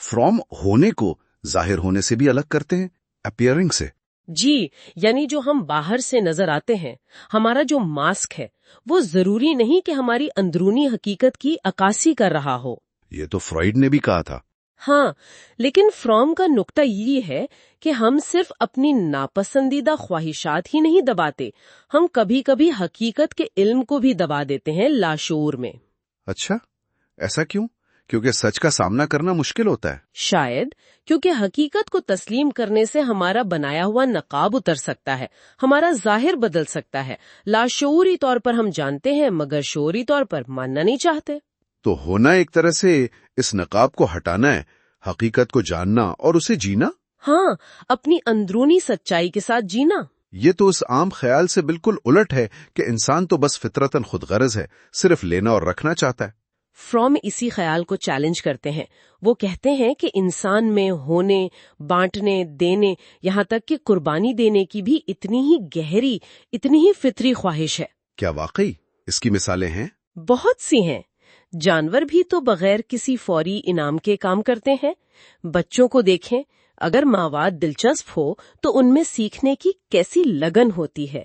فروم ہونے کو ظاہر ہونے سے بھی الگ کرتے ہیں، اپیئرنگ سے۔ جی، یعنی جو ہم باہر سے نظر آتے ہیں، ہمارا جو ماسک ہے، وہ ضروری نہیں کہ ہماری اندرونی حقیقت کی عکاسی کر رہا ہو۔ یہ تو فروئڈ نے بھی کہا تھا۔ ہاں، لیکن فروم کا نقطہ یہ ہے کہ ہم صرف اپنی ناپسندیدہ خواہشات ہی نہیں دباتے، ہم کبھی کبھی حقیقت کے علم کو بھی دبا دیتے ہیں لاشعور میں۔ اچھا، ایسا کیوں؟ کیونکہ سچ کا سامنا کرنا مشکل ہوتا ہے؟ شاید کیونکہ حقیقت کو تسلیم کرنے سے ہمارا بنایا ہوا نقاب اتر سکتا ہے، ہمارا ظاہر بدل سکتا ہے۔ لاشعوری طور پر ہم جانتے ہیں مگر شعوری طور پر ماننا نہیں چاہتے۔ تو ہونا ایک طرح سے اس نقاب کو ہٹانا ہے، حقیقت کو جاننا اور اسے جینا۔ ہاں، اپنی اندرونی سچائی کے ساتھ جینا۔ یہ تو اس عام خیال سے بالکل الٹ ہے کہ انسان تو بس فطرتاً خود غرض ہے، صرف لینا اور رکھنا چاہتا ہے۔ فروم اسی خیال کو چیلنج کرتے ہیں۔ وہ کہتے ہیں کہ انسان میں ہونے، بانٹنے، دینے، یہاں تک کہ قربانی دینے کی بھی اتنی ہی گہری، اتنی ہی فطری خواہش ہے۔ کیا واقعی؟ اس کی مثالیں ہیں؟ بہت سی ہیں۔ جانور بھی تو بغیر کسی فوری انعام کے کام کرتے ہیں۔ بچوں کو دیکھیں، اگر مواد دلچسپ ہو تو ان میں سیکھنے کی کیسی لگن ہوتی ہے۔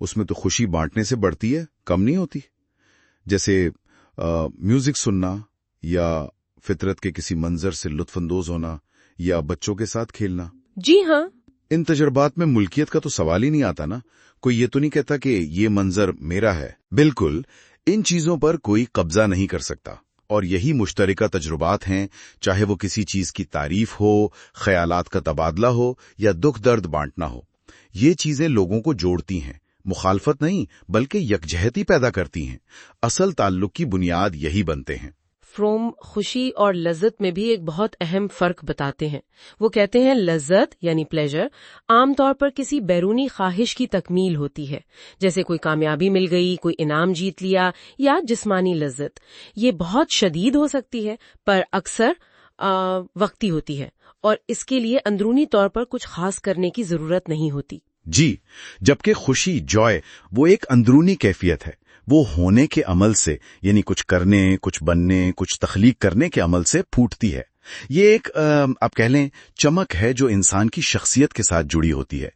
اس میں تو خوشی بانٹنے سے بڑھتی ہے، کم نہیں ہوتی. جیسے میوزک سننا یا فطرت کے کسی منظر سے لطف اندوز ہونا یا بچوں کے ساتھ کھیلنا. جی ہاں، ان تجربات میں ملکیت کا تو سوال ہی نہیں آتا نا. کوئی یہ تو نہیں کہتا کہ یہ منظر میرا ہے. بالکل، ان چیزوں پر کوئی قبضہ نہیں کر سکتا. اور یہی مشترکہ تجربات ہیں، چاہے وہ کسی چیز کی تعریف ہو، خیالات کا تبادلہ ہو یا دکھ درد بانٹنا ہو. یہ چیزیں لوگوں کو جوڑتی ہیں، مخالفت نہیں بلکہ یکجہتی پیدا کرتی ہیں. اصل تعلق کی بنیاد یہی بنتے ہیں. فروم خوشی اور لذت میں بھی ایک بہت اہم فرق بتاتے ہیں. وہ کہتے ہیں لذت یعنی پلیجر عام طور پر کسی بیرونی خواہش کی تکمیل ہوتی ہے، جیسے کوئی کامیابی مل گئی، کوئی انعام جیت لیا یا جسمانی لذت. یہ بہت شدید ہو سکتی ہے پر اکثر وقتی ہوتی ہے اور اس کے لیے اندرونی طور پر کچھ خاص کرنے کی ضرورت نہیں ہوتی. جی، جبکہ خوشی، جوائے، وہ ایک اندرونی کیفیت ہے. وہ ہونے کے عمل سے، یعنی کچھ کرنے، کچھ بننے، کچھ تخلیق کرنے کے عمل سے پھوٹتی ہے. یہ ایک آپ کہہ لیں چمک ہے جو انسان کی شخصیت کے ساتھ جڑی ہوتی ہے.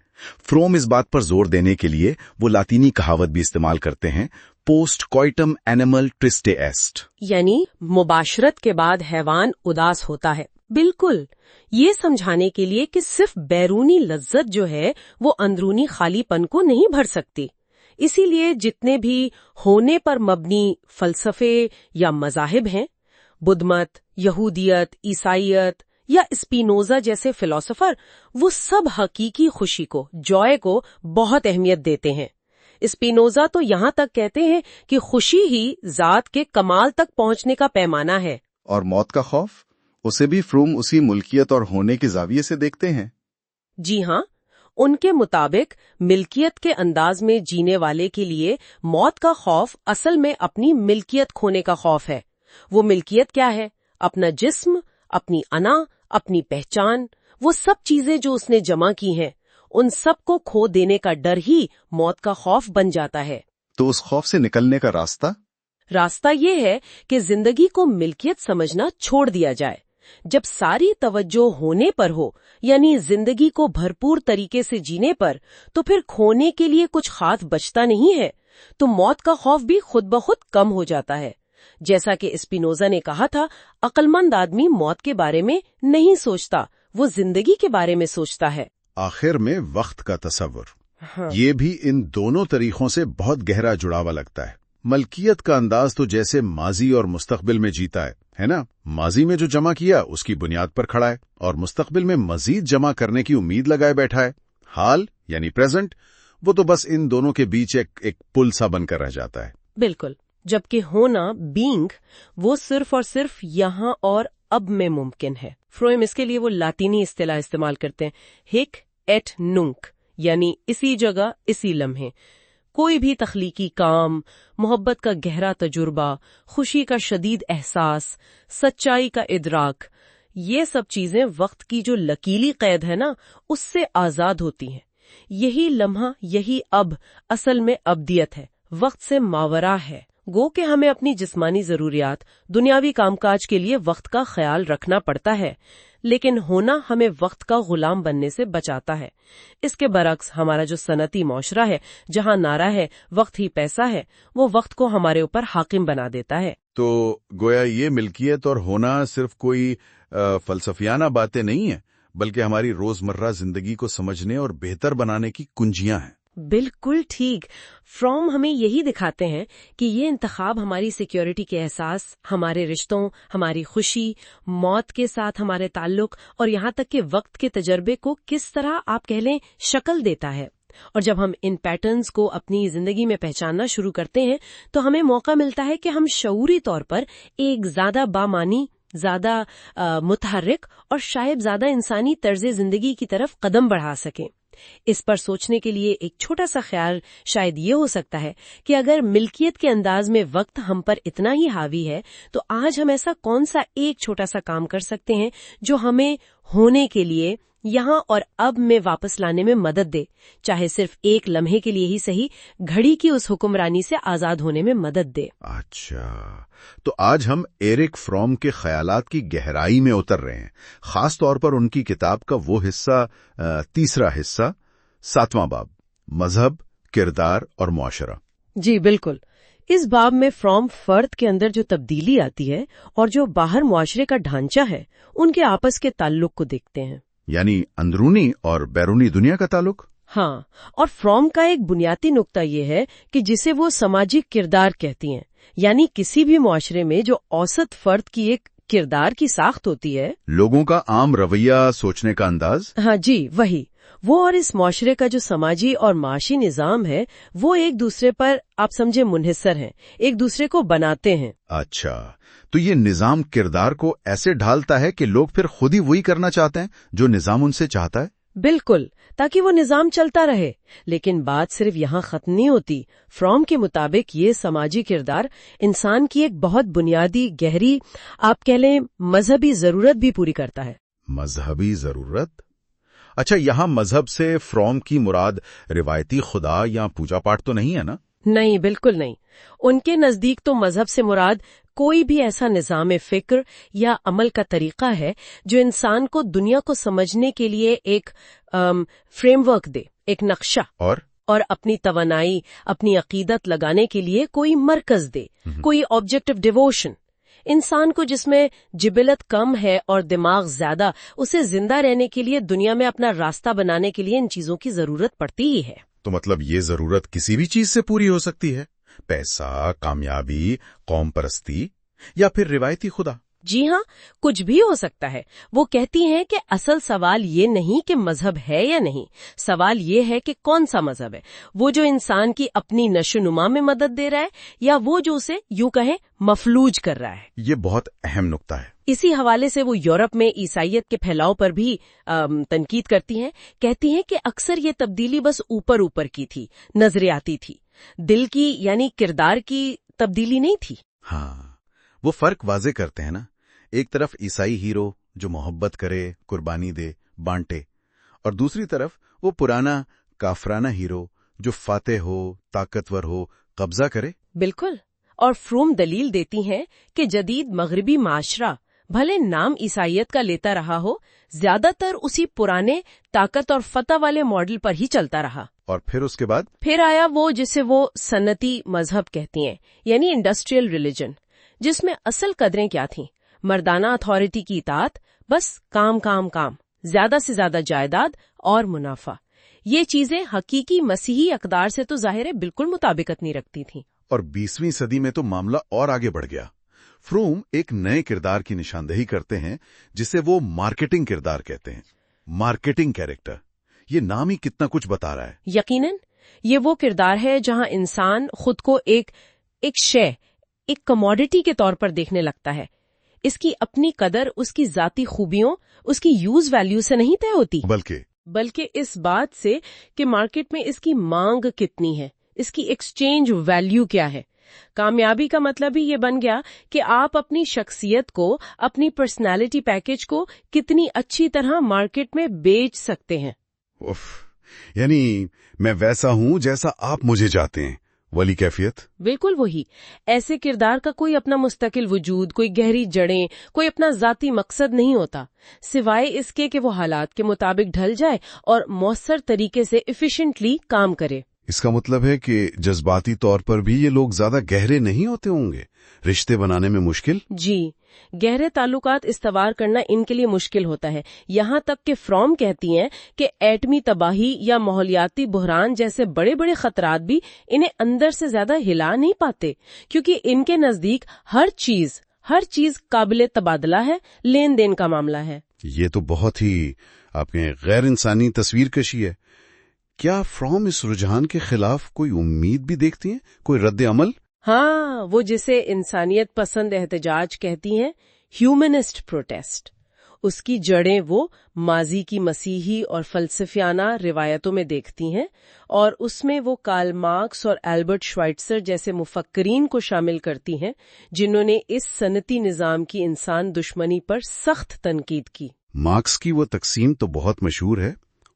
فروم اس بات پر زور دینے کے لیے وہ لاطینی کہاوت بھی استعمال کرتے ہیں، پوسٹ کوئٹم اینیمل ٹرسٹے ایسٹ، یعنی مباشرت کے بعد حیوان اداس ہوتا ہے. بالکل یہ سمجھانے کے لیے کہ صرف بیرونی لذت جو ہے وہ اندرونی خالی پن کو نہیں بھر سکتی. اسی لیے جتنے بھی ہونے پر مبنی فلسفے یا مذاہب ہیں، بدھ مت، یہودیت، عیسائیت یا اسپینوزا جیسے فلسفر، وہ سب حقیقی خوشی کو، جوائے کو بہت اہمیت دیتے ہیں. اسپینوزا تو یہاں تک کہتے ہیں کہ خوشی ہی ذات کے کمال تک پہنچنے کا پیمانہ ہے. اور موت کا خوف، اسے بھی فروم اسی ملکیت اور ہونے کے زاویے سے دیکھتے ہیں. جی ہاں، ان کے مطابق ملکیت کے انداز میں جینے والے کے لیے موت کا خوف اصل میں اپنی ملکیت کھونے کا خوف ہے. وہ ملکیت کیا ہے؟ اپنا جسم، اپنی انا، اپنی پہچان، وہ سب چیزیں جو اس نے جمع کی ہیں، ان سب کو کھو دینے کا ڈر ہی موت کا خوف بن جاتا ہے. تو اس خوف سے نکلنے کا راستہ یہ ہے کہ زندگی کو ملکیت سمجھنا چھوڑ دیا جائے. جب ساری توجہ ہونے پر ہو، یعنی زندگی کو بھرپور طریقے سے جینے پر، تو پھر کھونے کے لیے کچھ خاص بچتا نہیں ہے. تو موت کا خوف بھی خود بخود کم ہو جاتا ہے. جیسا کہ اسپینوزا نے کہا تھا، عقل مند آدمی موت کے بارے میں نہیں سوچتا، وہ زندگی کے بارے میں سوچتا ہے. آخر میں وقت کا تصور، یہ بھی ان دونوں طریقوں سے بہت گہرا جڑاوا لگتا ہے. ملکیت کا انداز تو جیسے ماضی اور مستقبل میں جیتا ہے نا. ماضی میں جو جمع کیا اس کی بنیاد پر کھڑا ہے اور مستقبل میں مزید جمع کرنے کی امید لگائے بیٹھا ہے. حال یعنی پریزنٹ، وہ تو بس ان دونوں کے بیچ ایک پل سا بن کر رہ جاتا ہے. بالکل، جبکہ ہونا، بینگ، وہ صرف اور صرف یہاں اور اب میں ممکن ہے. فروم اس کے لیے وہ لاطینی اصطلاح استعمال کرتے ہیں، ہک ایٹ ننک، یعنی اسی جگہ اسی لمحے. کوئی بھی تخلیقی کام، محبت کا گہرا تجربہ، خوشی کا شدید احساس، سچائی کا ادراک، یہ سب چیزیں وقت کی جو لکیلی قید ہے نا، اس سے آزاد ہوتی ہیں. یہی لمحہ، یہی اب اصل میں ابدیت ہے، وقت سے ماورا ہے. گو کہ ہمیں اپنی جسمانی ضروریات، دنیاوی کام کاج کے لیے وقت کا خیال رکھنا پڑتا ہے، لیکن ہونا ہمیں وقت کا غلام بننے سے بچاتا ہے. اس کے برعکس ہمارا جو صنعتی معاشرہ ہے، جہاں نعرہ ہے وقت ہی پیسہ ہے، وہ وقت کو ہمارے اوپر حاکم بنا دیتا ہے. تو گویا یہ ملکیت اور ہونا صرف کوئی فلسفیانہ باتیں نہیں ہیں، بلکہ ہماری روزمرہ زندگی کو سمجھنے اور بہتر بنانے کی کنجیاں ہیں. بالکل ٹھیک. فروم ہمیں یہی دکھاتے ہیں کہ یہ انتخاب ہماری سیکیورٹی کے احساس، ہمارے رشتوں، ہماری خوشی، موت کے ساتھ ہمارے تعلق اور یہاں تک کہ وقت کے تجربے کو کس طرح آپ کہہ لیں شکل دیتا ہے. اور جب ہم ان پیٹرنز کو اپنی زندگی میں پہچاننا شروع کرتے ہیں تو ہمیں موقع ملتا ہے کہ ہم شعوری طور پر ایک زیادہ بامانی، زیادہ متحرک اور شاید زیادہ انسانی طرز زندگی کی طرف قدم بڑھا سکیں. اس پر سوچنے کے لیے ایک چھوٹا سا خیال شاید یہ ہو سکتا ہے کہ اگر ملکیت کے انداز میں وقت ہم پر اتنا ہی حاوی ہے تو آج ہم ایسا کون سا ایک چھوٹا سا کام کر سکتے ہیں جو ہمیں ہونے کے لیے یہاں اور اب میں واپس لانے میں مدد دے، چاہے صرف ایک لمحے کے لیے ہی صحیح، گھڑی کی اس حکمرانی سے آزاد ہونے میں مدد دے. اچھا، تو آج ہم ایرک فروم کے خیالات کی گہرائی میں اتر رہے ہیں، خاص طور پر ان کی کتاب کا وہ حصہ، تیسرا حصہ، 7واں باب، مذہب کردار اور معاشرہ۔ جی بالکل، اس باب میں فرام فرد کے اندر جو تبدیلی آتی ہے اور جو باہر معاشرے کا ڈھانچہ ہے ان کے آپس کے تعلق کو دیکھتے ہیں، یعنی اندرونی اور بیرونی دنیا کا تعلق۔ ہاں، اور فرام کا ایک بنیادی نقطہ یہ ہے کہ جسے وہ سماجی کردار کہتی ہیں، یعنی کسی بھی معاشرے میں جو اوسط فرد کی ایک کردار کی ساخت ہوتی ہے، لوگوں کا عام رویہ، سوچنے کا انداز۔ ہاں جی وہی، وہ اور اس معاشرے کا جو سماجی اور معاشی نظام ہے وہ ایک دوسرے پر آپ سمجھے منحصر ہیں، ایک دوسرے کو بناتے ہیں۔ اچھا، تو یہ نظام کردار کو ایسے ڈھالتا ہے کہ لوگ پھر خود ہی وہی کرنا چاہتے ہیں جو نظام ان سے چاہتا ہے؟ بالکل، تاکہ وہ نظام چلتا رہے۔ لیکن بات صرف یہاں ختم نہیں ہوتی۔ فرام کے مطابق یہ سماجی کردار انسان کی ایک بہت بنیادی، گہری، آپ کہہ لیں مذہبی ضرورت بھی پوری کرتا ہے۔ مذہبی ضرورت؟ اچھا، یہاں مذہب سے فرام کی مراد روایتی خدا یا پوجا پاٹ تو نہیں ہے نا؟ نہیں، بالکل نہیں۔ ان کے نزدیک تو مذہب سے مراد کوئی بھی ایسا نظام فکر یا عمل کا طریقہ ہے جو انسان کو دنیا کو سمجھنے کے لیے ایک فریم ورک دے، ایک نقشہ، اور اپنی توانائی، اپنی عقیدت لگانے کے لیے کوئی مرکز دے، کوئی آبجیکٹ آف ڈیووشن۔ انسان کو جس میں جبلت کم ہے اور دماغ زیادہ، اسے زندہ رہنے کے لیے دنیا میں اپنا راستہ بنانے کے لیے ان چیزوں کی ضرورت پڑتی ہی ہے۔ تو مطلب یہ ضرورت کسی بھی چیز سے پوری ہو سکتی ہے؟ پیسہ، کامیابی، قوم پرستی، یا پھر روایتی خدا؟ جی ہاں، کچھ بھی ہو سکتا ہے۔ وہ کہتی ہیں کہ اصل سوال یہ نہیں کہ مذہب ہے یا نہیں، سوال یہ ہے کہ کون سا مذہب ہے، وہ جو انسان کی اپنی نشو نما میں مدد دے رہا ہے یا وہ جو اسے یوں کہیں مفلوج کر رہا ہے۔ یہ بہت اہم نقطہ ہے۔ اسی حوالے سے وہ یورپ میں عیسائیت کے پھیلاؤ پر بھی تنقید کرتی ہیں، کہتی ہیں کہ اکثر یہ تبدیلی بس اوپر کی تھی، نظریاتی تھی، دل کی یعنی کردار کی تبدیلی نہیں تھی۔ ہاں، وہ فرق واضح کرتے ہیں نا، ایک طرف عیسائی ہیرو جو محبت کرے، قربانی دے، بانٹے، اور دوسری طرف وہ پرانا کافرانہ ہیرو جو فاتح ہو، طاقتور ہو، قبضہ کرے۔ بالکل، اور فروم دلیل دیتی ہیں کہ جدید مغربی معاشرہ بھلے نام عیسائیت کا لیتا رہا ہو، زیادہ تر اسی پرانے طاقت اور فتح والے ماڈل پر ہی چلتا رہا۔ اور پھر اس کے بعد پھر آیا وہ جسے وہ صنعتی مذہب کہتی ہیں، یعنی انڈسٹریل ریلیجن، جس میں اصل قدریں کیا تھیں؟ مردانہ اتھارٹی کی اطاعت، بس کام کام کام، زیادہ سے زیادہ جائیداد اور منافع۔ یہ چیزیں حقیقی مسیحی اقدار سے تو ظاہر ہے بالکل مطابقت نہیں رکھتی تھیں۔ اور 20ویں صدی میں تو معاملہ اور آگے بڑھ گیا۔ فروم ایک نئے کردار کی نشاندہی کرتے ہیں جسے وہ مارکیٹنگ کردار کہتے ہیں۔ مارکیٹنگ کیریکٹر، یہ نام ہی کتنا کچھ بتا رہا ہے۔ یقیناً، یہ وہ کردار ہے جہاں انسان خود کو ایک شے، ایک کموڈٹی کے طور پر دیکھنے لگتا ہے۔ اس کی اپنی قدر اس کی ذاتی خوبیوں، اس کی یوز ویلیو سے نہیں طے ہوتی، بلکہ اس بات سے کہ مارکیٹ میں اس کی مانگ کتنی ہے، اس کی ایکسچینج ویلیو کیا ہے۔ کامیابی کا مطلب ہی یہ بن گیا کہ آپ اپنی شخصیت کو، اپنی پرسنالٹی پیکج کو کتنی اچھی طرح مارکیٹ میں بیچ سکتے ہیں۔ یعنی میں ویسا ہوں جیسا آپ مجھے چاہتے ہیں، والی کیفیت۔ بالکل وہی۔ ایسے کردار کا کوئی اپنا مستقل وجود، کوئی گہری جڑیں، کوئی اپنا ذاتی مقصد نہیں ہوتا، سوائے اس کے کہ وہ حالات کے مطابق ڈھل جائے اور مؤثر طریقے سے ایفیشینٹلی کام کرے۔ اس کا مطلب ہے کہ جذباتی طور پر بھی یہ لوگ زیادہ گہرے نہیں ہوتے ہوں گے، رشتے بنانے میں مشکل؟ جی، گہرے تعلقات استوار کرنا ان کے لیے مشکل ہوتا ہے، یہاں تک کہ فرام کہتی ہیں کہ ایٹمی تباہی یا ماحولیاتی بحران جیسے بڑے بڑے خطرات بھی انہیں اندر سے زیادہ ہلا نہیں پاتے، کیونکہ ان کے نزدیک ہر چیز قابل تبادلہ ہے، لین دین کا معاملہ ہے۔ یہ تو بہت ہی آپ نے غیر انسانی تصویر کشی ہے۔ کیا فرام اس رجحان کے خلاف کوئی امید بھی دیکھتی ہیں، کوئی رد عمل؟ ہاں، وہ جسے انسانیت پسند احتجاج کہتی ہیں، ہیومنسٹ پروٹیسٹ۔ اس کی جڑیں وہ ماضی کی مسیحی اور فلسفیانہ روایتوں میں دیکھتی ہیں، اور اس میں وہ کارل مارکس اور البرٹ شوائٹزر جیسے مفکرین کو شامل کرتی ہیں جنہوں نے اس صنعتی نظام کی انسان دشمنی پر سخت تنقید کی۔ مارکس کی وہ تقسیم تو بہت مشہور ہے،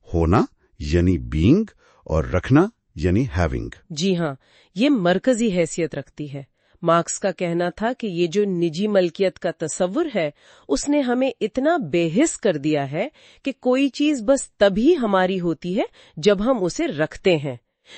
ہونا یعنی بینگ اور رکھنا یعنی ہیونگ۔ جی ہاں، یہ مرکزی حیثیت رکھتی ہے۔ مارکس کا کہنا تھا کہ یہ جو نجی ملکیت کا تصور ہے اس نے ہمیں اتنا بے حس کر دیا ہے کہ کوئی چیز بس تبھی ہماری ہوتی ہے جب ہم اسے رکھتے ہیں،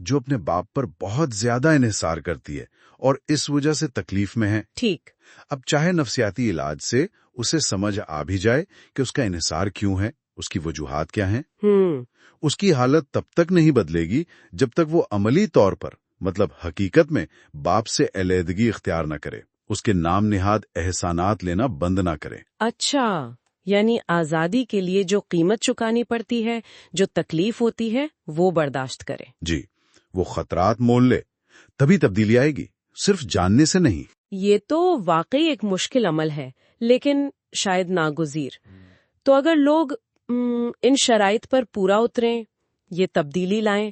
جو اپنے باپ پر بہت زیادہ انحصار کرتی ہے اور اس وجہ سے تکلیف میں ہے. ٹھیک. اب چاہے نفسیاتی علاج سے اسے سمجھ آ بھی جائے کہ اس کا انحصار کیوں ہے، اس کی وجوہات کیا ہیں، اس کی حالت تب تک نہیں بدلے گی جب تک وہ عملی طور پر، مطلب حقیقت میں، باپ سے علیحدگی اختیار نہ کرے، اس کے نام نہاد احسانات لینا بند نہ کرے. اچھا، یعنی آزادی کے لیے جو قیمت چکانی پڑتی ہے، جو تکلیف ہوتی ہے، وہ برداشت کرے. جی، وہ خطرات مول لے، تبھی تبدیلی آئے گی، صرف جاننے سے نہیں. یہ تو واقعی ایک مشکل عمل ہے، لیکن شاید ناگزیر. تو اگر لوگ ان شرائط پر پورا اتریں، یہ تبدیلی لائیں،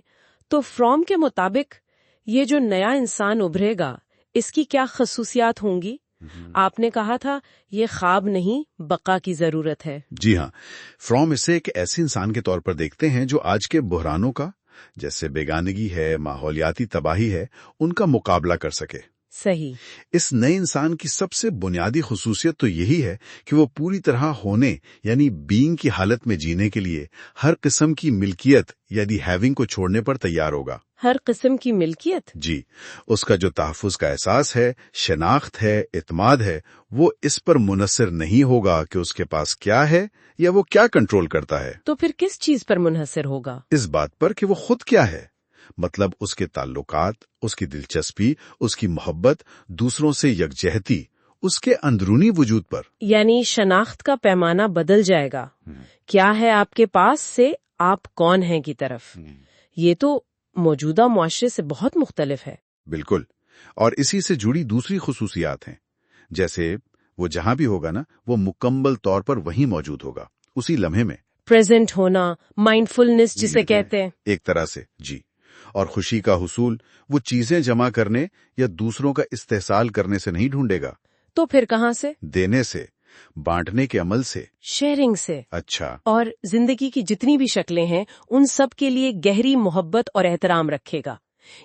تو فروم کے مطابق یہ جو نیا انسان ابھرے گا، اس کی کیا خصوصیات ہوں گی؟ آپ نے کہا تھا یہ خواب نہیں، بقا کی ضرورت ہے. جی ہاں، فروم اسے ایک ایسے انسان کے طور پر دیکھتے ہیں جو آج کے بحرانوں کا، جیسے بیگانگی ہے، ماحولیاتی تباہی ہے، ان کا مقابلہ کر سکے. صحیح. اس نئے انسان کی سب سے بنیادی خصوصیت تو یہی ہے کہ وہ پوری طرح ہونے یعنی بینگ کی حالت میں جینے کے لیے ہر قسم کی ملکیت یعنی ہیونگ کو چھوڑنے پر تیار ہوگا. ہر قسم کی ملکیت؟ جی، اس کا جو تحفظ کا احساس ہے، شناخت ہے، اعتماد ہے، وہ اس پر منحصر نہیں ہوگا کہ اس کے پاس کیا ہے یا وہ کیا کنٹرول کرتا ہے. تو پھر کس چیز پر منحصر ہوگا؟ اس بات پر کہ وہ خود کیا ہے، مطلب اس کے تعلقات، اس کی دلچسپی، اس کی محبت، دوسروں سے یکجہتی، اس کے اندرونی وجود پر. یعنی شناخت کا پیمانہ بدل جائے گا. کیا ہے آپ کے پاس سے آپ کون ہیں کی طرف. یہ تو موجودہ معاشرے سے بہت مختلف ہے. بالکل. اور اسی سے جڑی دوسری خصوصیات ہیں، جیسے وہ جہاں بھی ہوگا نا، وہ مکمل طور پر وہیں موجود ہوگا، اسی لمحے میں. پریزنٹ ہونا، مائنڈفلنس جسے کہتے ہیں. ایک طرح سے. جی. اور خوشی کا حصول وہ چیزیں جمع کرنے یا دوسروں کا استحصال کرنے سے نہیں ڈھونڈے گا. تو پھر کہاں سے؟ دینے سے، بانٹنے کے عمل سے، شیئرنگ سے. اچھا. اور زندگی کی جتنی بھی شکلیں ہیں ان سب کے لیے گہری محبت اور احترام رکھے گا.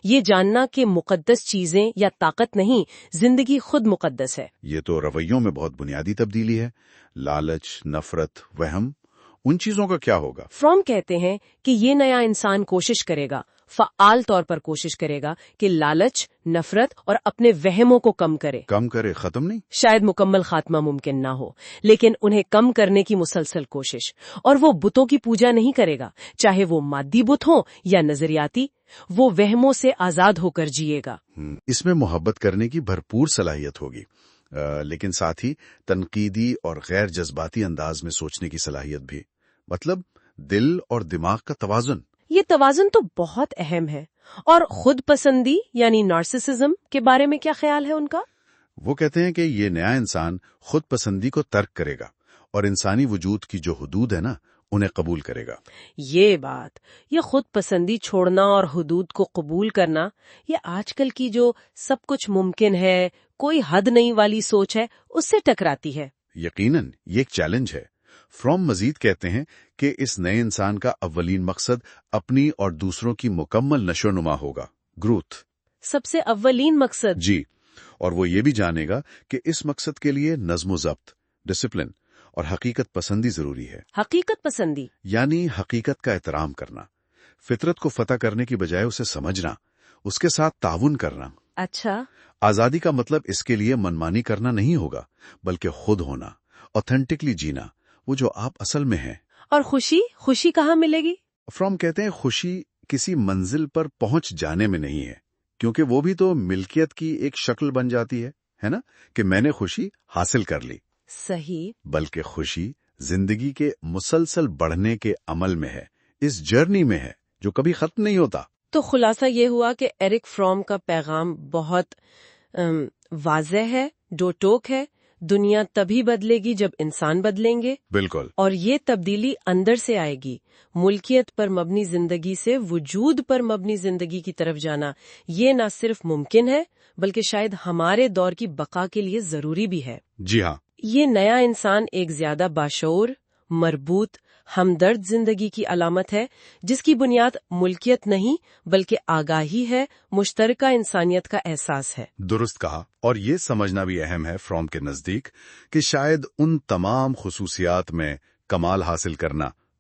یہ جاننا کہ مقدس چیزیں یا طاقت نہیں، زندگی خود مقدس ہے. یہ تو رویوں میں بہت بنیادی تبدیلی ہے. لالچ، نفرت، وہم، ان چیزوں کا کیا ہوگا؟ فروم کہتے ہیں کہ یہ نیا انسان کوشش کرے گا، فعال طور پر کوشش کرے گا کہ لالچ، نفرت اور اپنے وہموں کو کم کرے. ختم نہیں. شاید مکمل خاتمہ ممکن نہ ہو، لیکن انہیں کم کرنے کی مسلسل کوشش. اور وہ بتوں کی پوجا نہیں کرے گا، چاہے وہ مادی بت ہوں یا نظریاتی. وہ وہموں سے آزاد ہو کر جیے گا. اس میں محبت کرنے کی بھرپور صلاحیت ہوگی، لیکن ساتھ ہی تنقیدی اور غیر جذباتی انداز میں سوچنے کی صلاحیت بھی، مطلب دل اور دماغ کا توازن. یہ توازن تو بہت اہم ہے. اور خود پسندی یعنی نارسسزم کے بارے میں کیا خیال ہے ان کا؟ وہ کہتے ہیں کہ یہ نیا انسان خود پسندی کو ترک کرے گا اور انسانی وجود کی جو حدود ہے نا، انہیں قبول کرے گا. یہ خود پسندی چھوڑنا اور حدود کو قبول کرنا، یہ آج کل کی جو سب کچھ ممکن ہے، کوئی حد نہیں والی سوچ ہے، اس سے ٹکراتی ہے. یقیناً یہ ایک چیلنج ہے. فروم مزید کہتے ہیں کہ اس نئے انسان کا اولین مقصد اپنی اور دوسروں کی مکمل نشو و نما ہوگا، گروتھ. سب سے اولین مقصد؟ جی. اور وہ یہ بھی جانے گا کہ اس مقصد کے لیے نظم و ضبط، ڈسپلن اور حقیقت پسندی ضروری ہے. حقیقت پسندی یعنی حقیقت کا احترام کرنا، فطرت کو فتح کرنے کی بجائے اسے سمجھنا، اس کے ساتھ تعاون کرنا. اچھا. آزادی کا مطلب اس کے لیے منمانی کرنا نہیں ہوگا، بلکہ خود ہونا، اوتھینٹکلی جینا، وہ جو آپ اصل میں ہیں. اور خوشی کہاں ملے گی؟ فروم کہتے ہیں خوشی کسی منزل پر پہنچ جانے میں نہیں ہے، کیونکہ وہ بھی تو ملکیت کی ایک شکل بن جاتی ہے نا، کہ میں نے خوشی حاصل کر لی. صحیح. بلکہ خوشی زندگی کے مسلسل بڑھنے کے عمل میں ہے، اس جرنی میں ہے جو کبھی ختم نہیں ہوتا. تو خلاصہ یہ ہوا کہ ایرک فروم کا پیغام بہت واضح ہے، دو ٹوک ہے. دنیا تبھی بدلے گی جب انسان بدلیں گے. بالکل. اور یہ تبدیلی اندر سے آئے گی. ملکیت پر مبنی زندگی سے وجود پر مبنی زندگی کی طرف جانا، یہ نہ صرف ممکن ہے بلکہ شاید ہمارے دور کی بقا کے لیے ضروری بھی ہے. جی ہاں. یہ نیا انسان ایک زیادہ باشعور، مربوط، ہمدرد زندگی کی علامت ہے، جس کی بنیاد ملکیت نہیں بلکہ آگاہی ہے، مشترکہ انسانیت کا احساس ہے. درست کہا. اور یہ سمجھنا بھی اہم ہے فروم کے نزدیک کہ شاید ان تمام خصوصیات میں کمال حاصل کرنا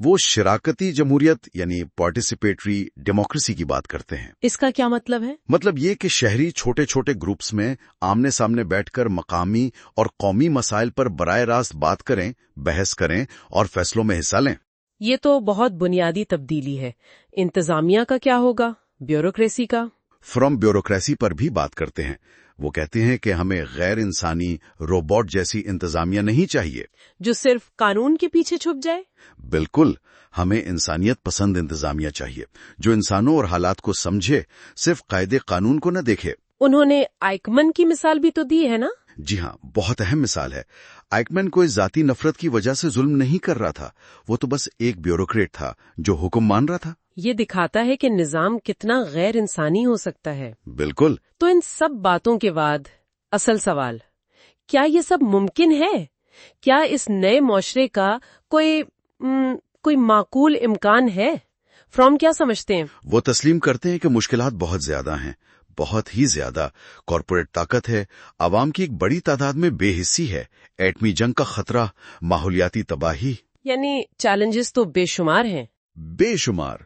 وہ شراکتی جمہوریت یعنی پارٹیسپیٹری ڈیموکریسی کی بات کرتے ہیں۔ اس کا کیا مطلب ہے؟ مطلب یہ کہ شہری چھوٹے چھوٹے گروپس میں آمنے سامنے بیٹھ کر مقامی اور قومی مسائل پر براہ راست بات کریں، بحث کریں اور فیصلوں میں حصہ لیں۔ یہ تو بہت بنیادی تبدیلی ہے۔ انتظامیہ کا کیا ہوگا؟ بیوروکریسی کا؟ فرام بیوروکریسی پر بھی بات کرتے ہیں۔ وہ کہتے ہیں کہ ہمیں غیر انسانی روبوٹ جیسی انتظامیہ نہیں چاہیے جو صرف قانون کے پیچھے چھپ جائے۔ بالکل، ہمیں انسانیت پسند انتظامیہ چاہیے جو انسانوں اور حالات کو سمجھے، صرف قاعدے قانون کو نہ دیکھے۔ انہوں نے آئکمن کی مثال بھی تو دی ہے نا؟ جی ہاں، بہت اہم مثال ہے۔ آئکمن کوئی ذاتی نفرت کی وجہ سے ظلم نہیں کر رہا تھا، وہ تو بس ایک بیوروکریٹ تھا جو حکم مان رہا تھا۔ یہ دکھاتا ہے کہ نظام کتنا غیر انسانی ہو سکتا ہے۔ بالکل۔ تو ان سب باتوں کے بعد اصل سوال، کیا یہ سب ممکن ہے؟ کیا اس نئے معاشرے کا کوئی معقول امکان ہے؟ فرام کیا سمجھتے ہیں؟ وہ تسلیم کرتے ہیں کہ مشکلات بہت زیادہ ہیں، بہت ہی زیادہ۔ کارپوریٹ طاقت ہے، عوام کی ایک بڑی تعداد میں بے حسی ہے، ایٹمی جنگ کا خطرہ، ماحولیاتی تباہی، یعنی چیلنجز تو بے شمار ہیں۔ بے شمار۔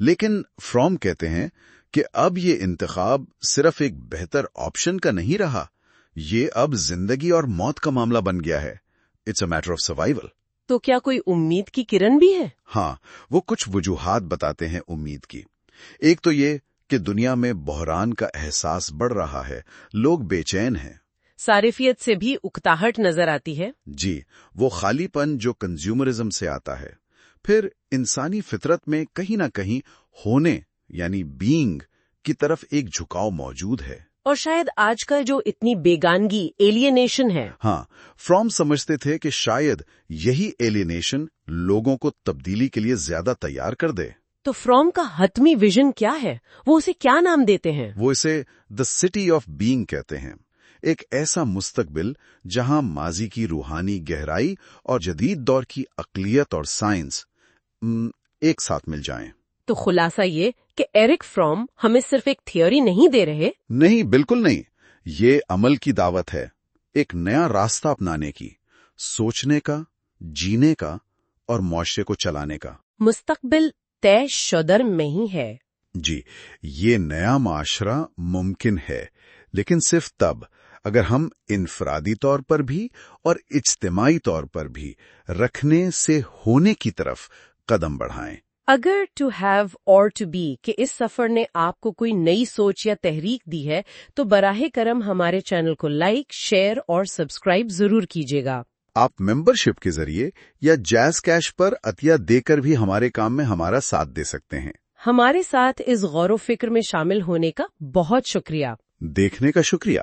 لیکن فرام کہتے ہیں کہ اب یہ انتخاب صرف ایک بہتر آپشن کا نہیں رہا، یہ اب زندگی اور موت کا معاملہ بن گیا ہے۔ It's a matter of survival. تو کیا کوئی امید کی کرن بھی ہے؟ ہاں، وہ کچھ وجوہات بتاتے ہیں امید کی۔ ایک تو یہ کہ دنیا میں بحران کا احساس بڑھ رہا ہے، لوگ بے چین ہیں۔ صارفیت سے بھی اکتاہٹ نظر آتی ہے۔ جی، وہ خالی پن جو کنزیومرزم سے آتا ہے۔ پھر انسانی فطرت میں کہیں نہ کہیں ہونے یعنی بینگ کی طرف ایک جھکاؤ موجود ہے۔ اور شاید آج کا جو اتنی بیگانگی، ایلینیشن ہے۔ ہاں، فرام سمجھتے تھے کہ شاید یہی ایلینیشن لوگوں کو تبدیلی کے لیے زیادہ تیار کر دے۔ تو فرام کا حتمی ویژن کیا ہے؟ وہ اسے کیا نام دیتے ہیں؟ وہ اسے دی سٹی آف بینگ کہتے ہیں، ایک ایسا مستقبل جہاں ماضی کی روحانی گہرائی اور جدید دور کی عقلیت اور سائنس ایک ساتھ مل جائیں۔ تو خلاصہ یہ کہ ایرک فرام ہمیں صرف ایک تھیوری نہیں دے رہے۔ نہیں، بالکل نہیں، یہ عمل کی دعوت ہے، ایک نیا راستہ اپنانے کی، سوچنے کا، جینے کا اور معاشرے کو چلانے کا۔ مستقبل طے شدر میں ہی ہے۔ جی، یہ نیا معاشرہ ممکن ہے، لیکن صرف تب اگر ہم انفرادی طور پر بھی اور اجتماعی طور پر بھی رکھنے سے ہونے کی طرف قدم بڑھائیں۔ اگر ٹو ہیو اور ٹو بی کہ اس سفر نے آپ کو کوئی نئی سوچ یا تحریک دی ہے تو براہ کرم ہمارے چینل کو لائک، شیئر اور سبسکرائب ضرور کیجیے گا۔ آپ ممبرشپ کے ذریعے یا جیز کیش پر عطیہ دے کر بھی ہمارے کام میں ہمارا ساتھ دے سکتے ہیں۔ ہمارے ساتھ اس غور و فکر میں شامل ہونے کا بہت شکریہ۔ دیکھنے کا شکریہ۔